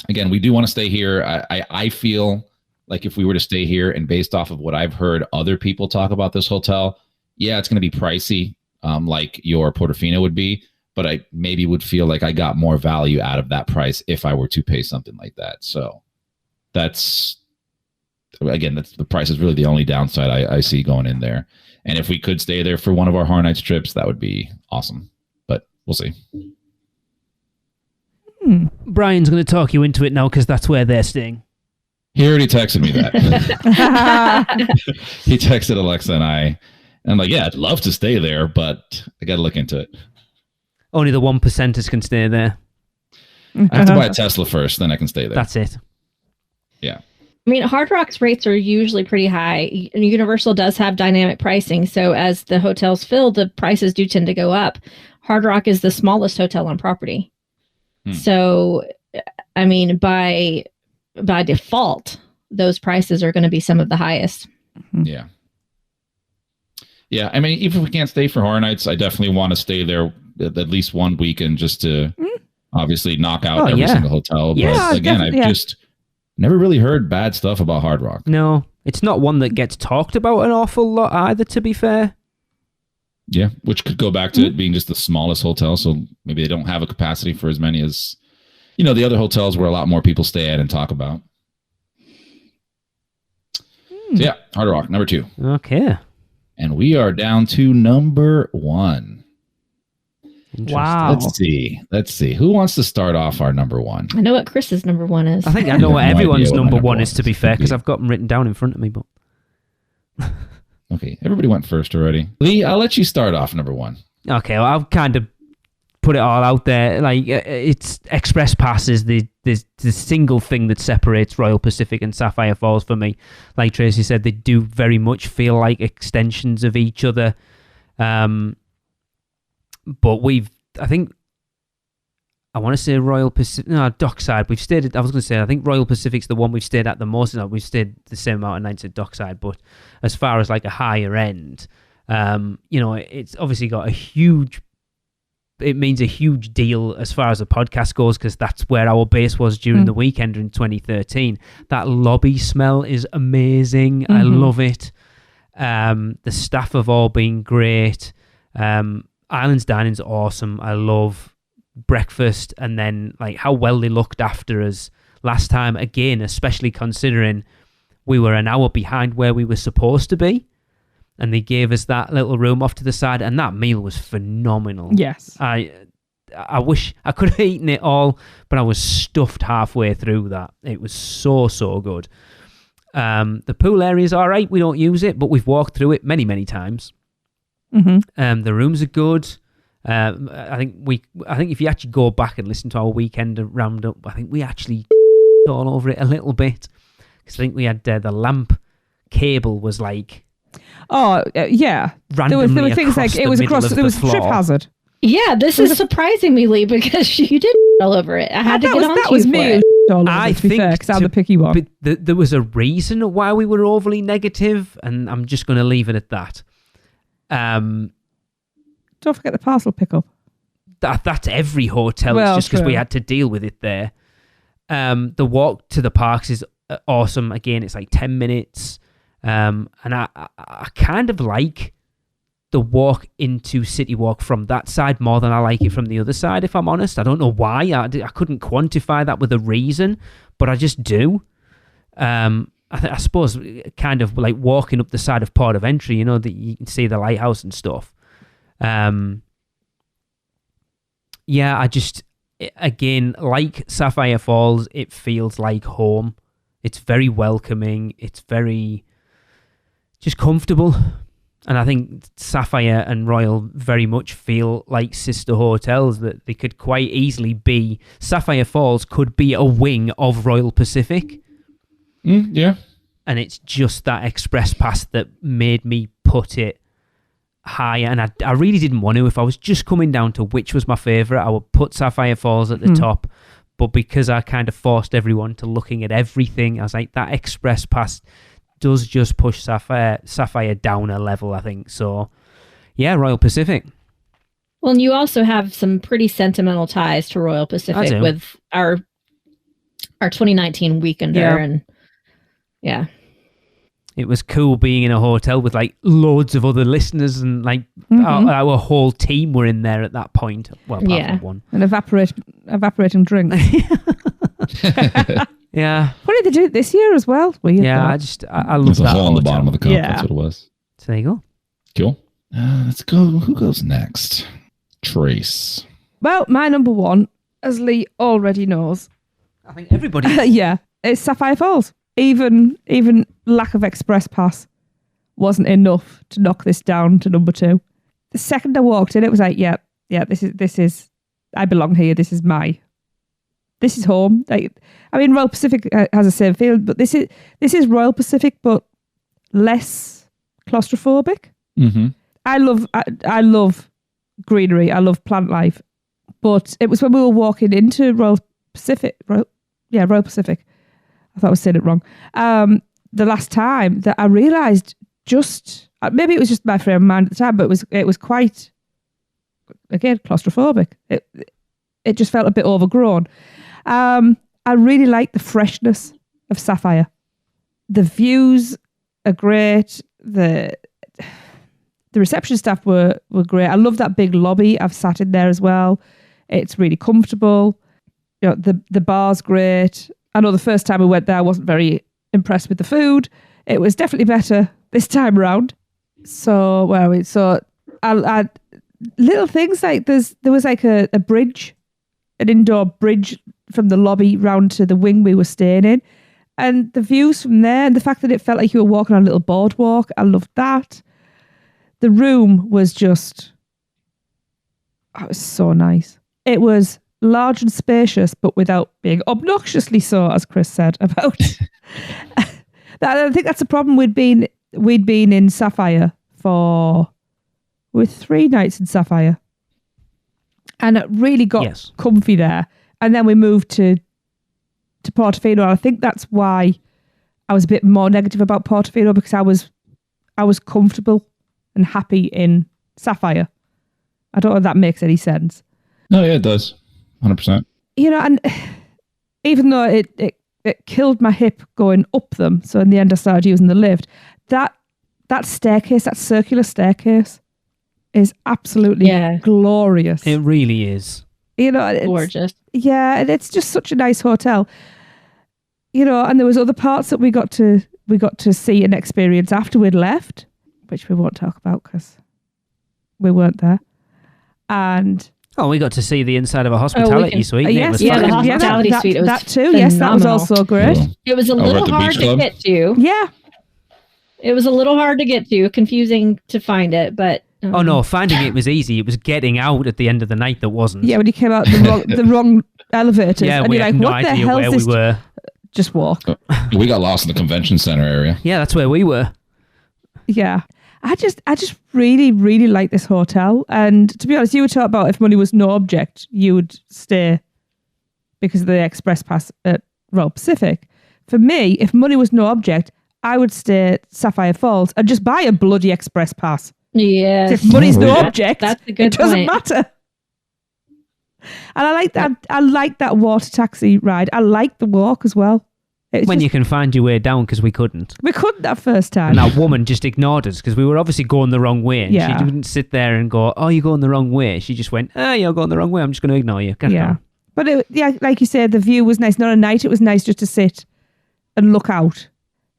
again, we do want to stay here. I feel like if we were to stay here, and based off of what I've heard other people talk about this hotel, yeah, it's going to be pricey, like your Portofino would be, but I maybe would feel like I got more value out of that price if I were to pay something like that. So that's the price is really the only downside I see going in there. And if we could stay there for one of our Horror Nights trips, that would be awesome. But we'll see. Brian's going to talk you into it now because that's where they're staying. He already texted me that. He texted Alexa and I. And I'm like, yeah, I'd love to stay there, but I got to look into it. Only the 1%ers can stay there. I have to buy a Tesla first, then I can stay there. That's it. Yeah. I mean, Hard Rock's rates are usually pretty high. Universal does have dynamic pricing, so as the hotels fill, the prices do tend to go up. Hard Rock is the smallest hotel on property. So, I mean, by by default, those prices are going to be some of the highest. Yeah. Yeah. I mean, even if we can't stay for Horror Nights, I definitely want to stay there at least one weekend just to obviously knock out every single hotel. Yeah, but again, I've just never really heard bad stuff about Hard Rock. No, it's not one that gets talked about an awful lot either, to be fair. Yeah, which could go back to it being just the smallest hotel. So maybe they don't have a capacity for as many as, the other hotels where a lot more people stay at and talk about. So yeah, Hard Rock, number 2. Okay. And we are down to number 1. Wow. Let's see. Who wants to start off our number 1? I know what Chris's number 1 is. I think I know what no everyone's idea what number my 1 number is, to be one fair, is. because I've got them written down in front of me. But Okay, everybody went first already. Lee, I'll let you start off number 1. okay, well, I've kind of put it all out there. Like, it's Express Pass is the single thing that separates Royal Pacific and Sapphire Falls for me. Like Tracy said, they do very much feel like extensions of each other. But I want to say Royal Pacific. No, Dockside. We've stayed at, I was going to say, I think Royal Pacific's the one we've stayed at the most. No, we've stayed the same amount of nights at Dockside. But as far as like a higher end, it's obviously got it means a huge deal as far as the podcast goes, because that's where our base was during the weekend in 2013. That lobby smell is amazing. I love it. The staff have all been great. Islands Dining's awesome. I love breakfast, and then like how well they looked after us last time, again, especially considering we were an hour behind where we were supposed to be, and they gave us that little room off to the side, and that meal was phenomenal. Yes. I wish I could have eaten it all, but I was stuffed halfway through that. It was so good. The pool area is all right. We don't use it, but we've walked through it many times. The rooms are good. I think if you actually go back and listen to our weekend roundup, I think we actually all over it a little bit, because I think we had the lamp cable was like yeah, there were things like it was across. There was a trip hazard. Yeah, this is surprising me, Lee, because you did all over it. I had to get on that was you me. for it. I think because I'm the picky one. But there was a reason why we were overly negative, and I'm just going to leave it at that. Don't forget the parcel pickup. That's every hotel. Well, it's just because we had to deal with it there. The walk to the parks is awesome. Again, it's like 10 minutes. And I kind of like the walk into City Walk from that side more than I like it from the other side, if I'm honest. I don't know why. I couldn't quantify that with a reason, but I just do. I suppose kind of like walking up the side of Port of Entry, that you can see the lighthouse and stuff. Yeah, I just, again, like Sapphire Falls, it feels like home. It's very welcoming. It's very just comfortable. And I think Sapphire and Royal very much feel like sister hotels, that they could quite easily be, Sapphire Falls could be a wing of Royal Pacific. Yeah. And it's just that Express Pass that made me put it higher. And I really didn't want to. If I was just coming down to which was my favourite, I would put Sapphire Falls at the top. But because I kind of forced everyone to looking at everything, I was like, that Express Pass does just push Sapphire down a level, I think. So, yeah, Royal Pacific. Well, and you also have some pretty sentimental ties to Royal Pacific with our 2019 weekender, and yeah. It was cool being in a hotel with like loads of other listeners, and like our whole team were in there at that point. Well, apart from one. And evaporating drinks. Yeah. What did they do this year as well? Weird. Yeah, I love that. There's a hole in the bottom of the cup. Yeah. That's what it was. So there you go. Cool. Let's go. Who goes next? Trace. Well, my number 1, as Lee already knows. I think everybody. Yeah, it's Sapphire Falls. Even lack of Express Pass wasn't enough to knock this down to number 2. The second I walked in, it was like, yeah, this is, I belong here. This is home. Like, I mean, Royal Pacific has the same feel, but this is Royal Pacific, but less claustrophobic. Mm-hmm. I love greenery. I love plant life, but it was when we were walking into Royal Pacific. Royal Pacific. I thought I was saying it wrong. The last time that I realised maybe it was just my frame of mind at the time, but it was quite, again, claustrophobic. It just felt a bit overgrown. I really like the freshness of Sapphire. The views are great. The reception staff were great. I love that big lobby. I've sat in there as well. It's really comfortable. You know, the bar's great. I know the first time we went there, I wasn't very impressed with the food. It was definitely better this time around. So where are we? So I little things like there was like a bridge, an indoor bridge from the lobby round to the wing we were staying in. And the views from there and the fact that it felt like you were walking on a little boardwalk, I loved that. The room was just, it was so nice. It was large and spacious, but without being obnoxiously so, as Chris said about. I think that's the problem. We'd been in Sapphire with 3 nights in Sapphire. And it really got comfy there. And then we moved to Portofino. And I think that's why I was a bit more negative about Portofino, because I was comfortable and happy in Sapphire. I don't know if that makes any sense. No, yeah, it does. 100%. You know, and even though it killed my hip going up them, so in the end I started using the lift, that staircase, that circular staircase, is absolutely glorious. It really is. You know, it's gorgeous. Yeah, and it's just such a nice hotel. You know, and there was other parts that we got to see and experience after we'd left, which we won't talk about because we weren't there. And we got to see the inside of a hospitality suite. Yes, the hospitality suite. It was that too. Yes, that was also great. Cool. It was a little hard to get to. Yeah, it was a little hard to get to, confusing to find it, but. Oh no, finding it was easy. It was getting out at the end of the night that wasn't. Yeah, when you came out the wrong elevators, yeah, and we you're had like, no what the idea hell where is this? we were. Just walk. We got lost in the convention center area. Yeah, that's where we were. Yeah. I just really, really like this hotel. And to be honest, you were talking about if money was no object, you would stay because of the express pass at Royal Pacific. For me, if money was no object, I would stay at Sapphire Falls and just buy a bloody express pass. Yeah. If money's no object, that's a good it doesn't point. matter. And I like that. I like that water taxi ride. I like the walk as well. When you can find your way down, because we couldn't. We couldn't that first time. And that woman just ignored us because we were obviously going the wrong way. And she didn't sit there and go, "Oh, you're going the wrong way." She just went, "Oh, you're going the wrong way. I'm just going to ignore you." Yeah. But like you said, the view was nice. Not at night, it was nice just to sit and look out.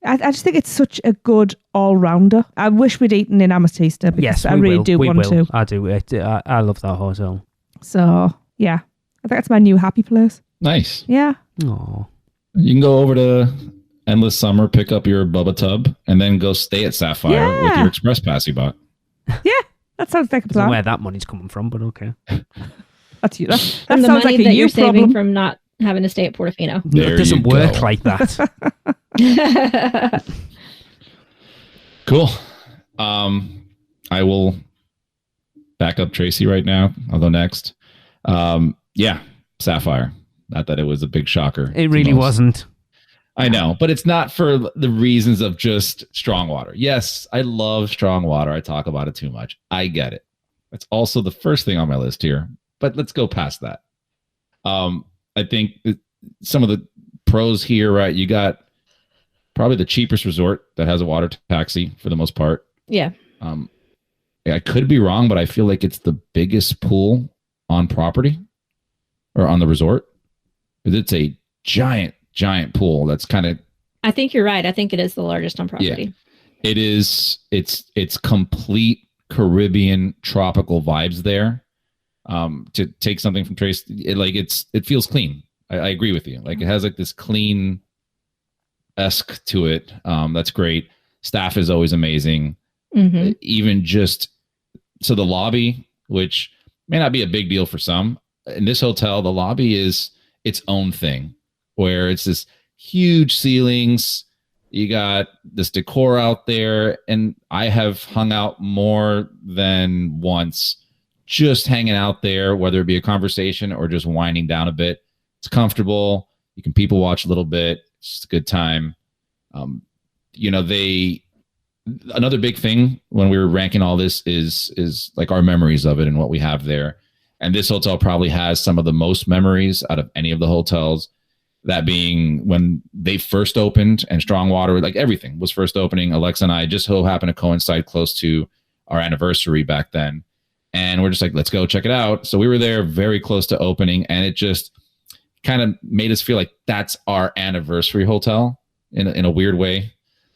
I just think it's such a good all-rounder. I wish we'd eaten in Amatista because yes, I really do want to. I do. I love that hotel. So, yeah. I think that's my new happy place. Nice. Yeah. Aww. You can go over to Endless Summer, pick up your Bubba Tub, and then go stay at Sapphire with your express pass you bought. Yeah, that sounds like a I don't plan. know where that money's coming from, but okay. That's you. That From the sounds money like a that you you're problem. saving from not having to stay at Portofino. There It doesn't you work go. like that. Cool. I will back up Tracy right now. I'll go next. Yeah, Sapphire. Not that it was a big shocker. It really wasn't. I know, but it's not for the reasons of just strong water. Yes, I love strong water. I talk about it too much. I get it. That's also the first thing on my list here, but let's go past that. I think some of the pros here, right? You got probably the cheapest resort that has a water taxi for the most part. Yeah. I could be wrong, but I feel like it's the biggest pool on property or on the resort. Because it's a giant pool that's kind of... I think you're right. I think it is the largest on property. Yeah, it is. It's complete Caribbean tropical vibes there. To take something from Trace, it feels clean. I agree with you. Like it has like this clean esque to it. That's great. Staff is always amazing. Mm-hmm. Even just so the lobby, which may not be a big deal for some, in this hotel, the lobby is its own thing, where it's this huge ceilings. You got this decor out there, and I have hung out more than once just hanging out there, whether it be a conversation or just winding down a bit. It's comfortable. You can people watch a little bit. It's just a good time. Another big thing when we were ranking all this is like our memories of it and what we have there. And this hotel probably has some of the most memories out of any of the hotels. That being when they first opened and Strongwater, like everything was first opening. Alexa and I just so happened to coincide close to our anniversary back then. And we're just like, let's go check it out. So we were there very close to opening, and it just kind of made us feel like that's our anniversary hotel in a weird way,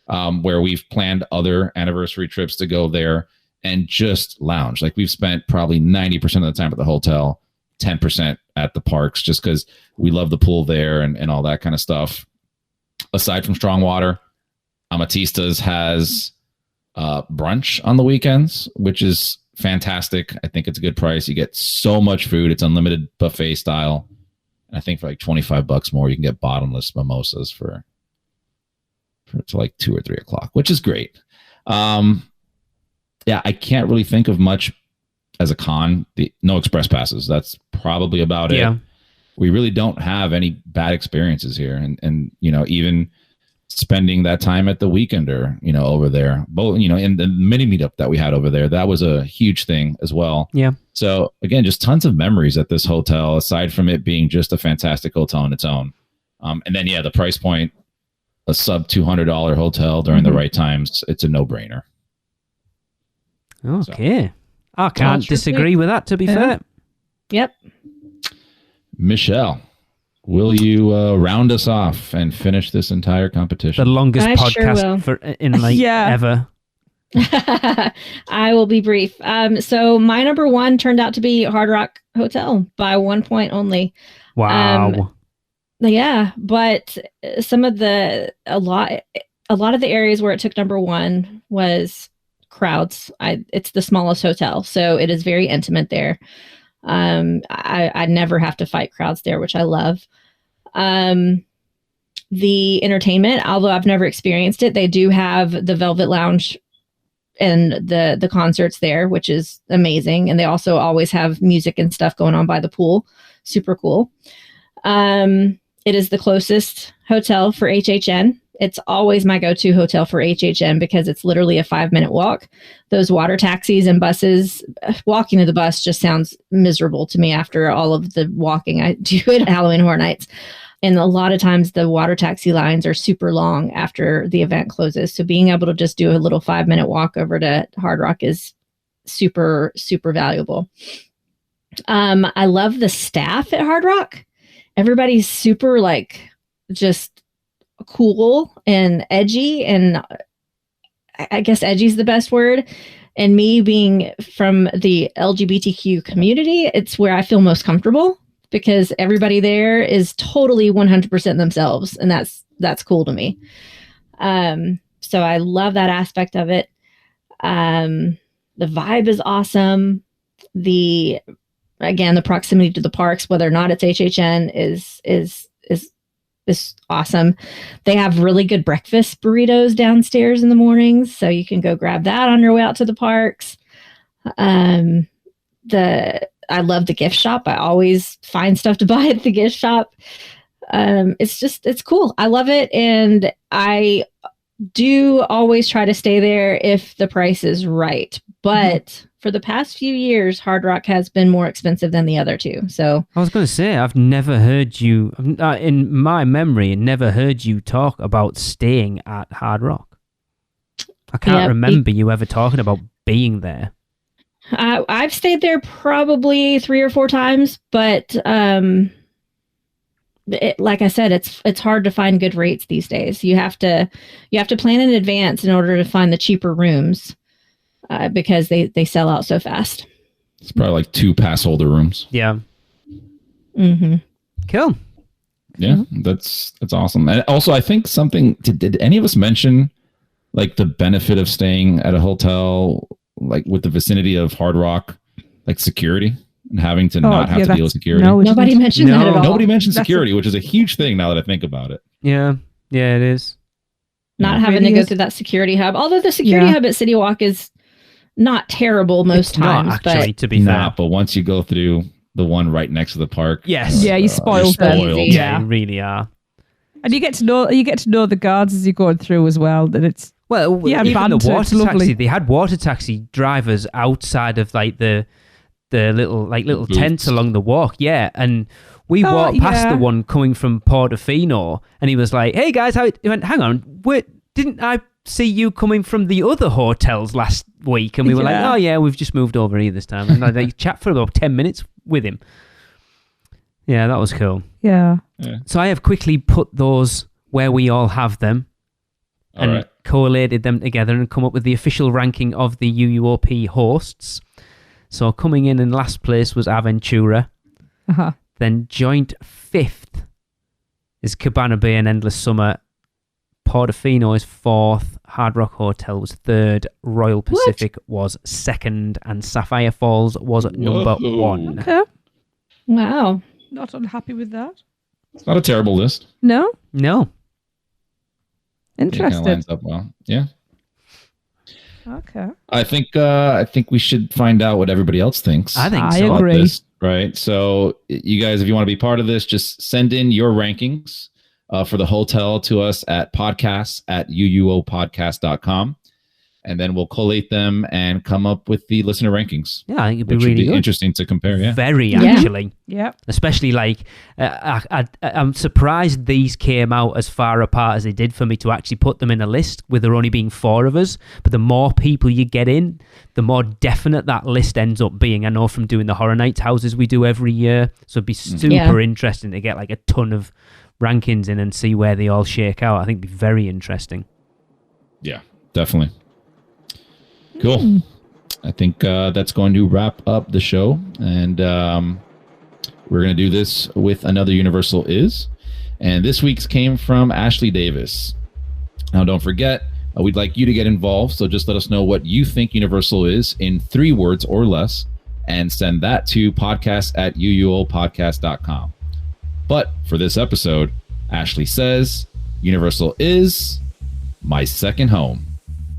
where we've planned other anniversary trips to go there and just lounge. Like we've spent probably 90% of the time at the hotel, 10% at the parks, just because we love the pool there and all that kind of stuff. Aside from Strongwater, Amatista's has brunch on the weekends, which is fantastic. I think it's a good price. You get so much food. It's unlimited buffet style. And I think for like $25 more, you can get bottomless mimosas for to like 2 or 3 o'clock, which is great. Yeah, I can't really think of much as a con. No express passes. That's probably about it. We really don't have any bad experiences here. And even spending that time at the Weekender, over there, both, in the mini meetup that we had over there, that was a huge thing as well. Yeah. So again, just tons of memories at this hotel, aside from it being just a fantastic hotel on its own. And then, the price point, a sub $200 hotel during the right times, it's a no-brainer. Okay. So. I can't disagree with that, to be fair. Yep. Michelle, will you round us off and finish this entire competition? The longest podcast ever. I will be brief. So my number one turned out to be Hard Rock Hotel by 1 point only. Wow. Yeah, but a lot of the areas where it took number one was crowds. It's the smallest hotel, so it is very intimate there. I never have to fight crowds there, which I love. The entertainment, although I've never experienced it, they do have the Velvet Lounge and the concerts there, which is amazing. And they also always have music and stuff going on by the pool. Super cool. It is the closest hotel for HHN. It's always my go-to hotel for HHN because it's literally a 5-minute walk. Those water taxis and buses, walking to the bus just sounds miserable to me after all of the walking I do at Halloween Horror Nights. And a lot of times the water taxi lines are super long after the event closes. So being able to just do a little 5-minute walk over to Hard Rock is super, super valuable. I love the staff at Hard Rock. Everybody's super just cool and edgy, and I guess edgy is the best word. And me being from the LGBTQ community, it's where I feel most comfortable because everybody there is totally 100% themselves, and that's cool to me. So I love that aspect of it. The vibe is awesome. The proximity to the parks, whether or not it's HHN, is awesome. They have really good breakfast burritos downstairs in the mornings, so you can go grab that on your way out to the parks. I love the gift shop. I always find stuff to buy at the gift shop. It's cool. I love it, and I do always try to stay there if the price is right. But for the past few years, Hard Rock has been more expensive than the other two. So I was going to say, I've never heard you, in my memory, never heard you talk about staying at Hard Rock. I can't remember you ever talking about being there. I've stayed there probably 3 or 4 times, but like I said, it's hard to find good rates these days. You have to plan in advance in order to find the cheaper rooms. Because they sell out so fast. It's probably like 2 pass holder rooms. Yeah. Mm-hmm. Cool. Yeah, that's awesome. And also, I think did any of us mention like the benefit of staying at a hotel like with the vicinity of Hard Rock, like security and having to not have to deal with security? Nobody mentioned that at all. Nobody mentioned security, which is a huge thing now that I think about it. Yeah, it is. Not having to go through that security hub. Although the security hub at City Walk is not terrible most times. Not actually, to be fair. But once you go through the one right next to the park. Yes. You're spoiled. Yeah, you really are. And you get to know the guards as you're going through as well. That it's even banter, the it's water lovely. taxi. They had water taxi drivers outside of like the little tents along the walk. Yeah, and we walked past the one coming from Portofino, and he was like, "Hey guys, how?" He went, "Hang on, didn't I see you coming from the other hotels last week?" And we were like, "Oh yeah, we've just moved over here this time." And they chat for about 10 minutes with him. Yeah, that was cool. Yeah. So I have quickly put those where we all have them and collated them together and come up with the official ranking of the UUOP hosts. So coming in last place was Aventura. Uh-huh. Then joint 5th is Cabana Bay and Endless Summer. Portofino is 4th. Hard Rock Hotel was 3rd. Royal Pacific was 2nd. And Sapphire Falls was number 1. Okay. Wow. Not unhappy with that. It's not a terrible list. No? No. Interesting. It lines up well. Yeah. Okay. I think we should find out what everybody else thinks. I think I so. agree. This, right. So you guys, if you want to be part of this, just send in your rankings for the hotel to us at podcasts@uuopodcast.com. And then we'll collate them and come up with the listener rankings. Yeah, I think it'd be which would really good. Interesting to compare. Yeah. Very, actually. Yeah. Especially like, I'm surprised these came out as far apart as they did for me to actually put them in a list with there only being 4 of us. But the more people you get in, the more definite that list ends up being. I know from doing the Horror Nights houses we do every year. So it'd be super interesting to get like a ton of rankings in and see where they all shake out. I think it'd be very interesting. Yeah, definitely. Cool. I think that's going to wrap up the show. And we're going to do this with another Universal Is. And this week's came from Ashley Davis. Now, don't forget, we'd like you to get involved. So just let us know what you think Universal is in 3 words or less. And send that to podcast@uuopodcast.com. But for this episode, Ashley says, Universal is my second home.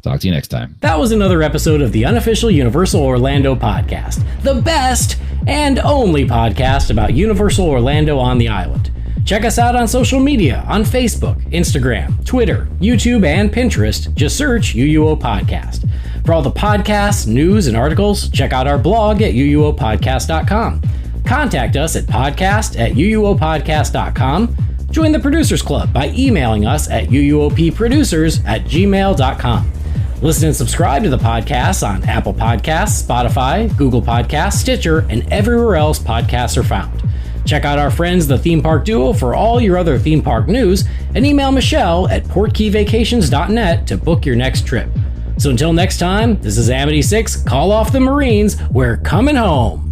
Talk to you next time. That was another episode of the unofficial Universal Orlando podcast, the best and only podcast about Universal Orlando on the island. Check us out on social media on Facebook, Instagram, Twitter, YouTube, and Pinterest. Just search UUO Podcast. For all the podcasts, news, and articles, check out our blog at uuopodcast.com. Contact us at podcast@uuopodcast.com. Join the Producers Club by emailing us at uuopproducers@gmail.com. Listen and subscribe to the podcast on Apple Podcasts, Spotify, Google Podcasts, Stitcher, and everywhere else podcasts are found. Check out our friends, the Theme Park Duo, for all your other theme park news, and email Michelle at portkeyvacations.net to book your next trip. So until next time, this is Amity 6, call off the Marines, we're coming home.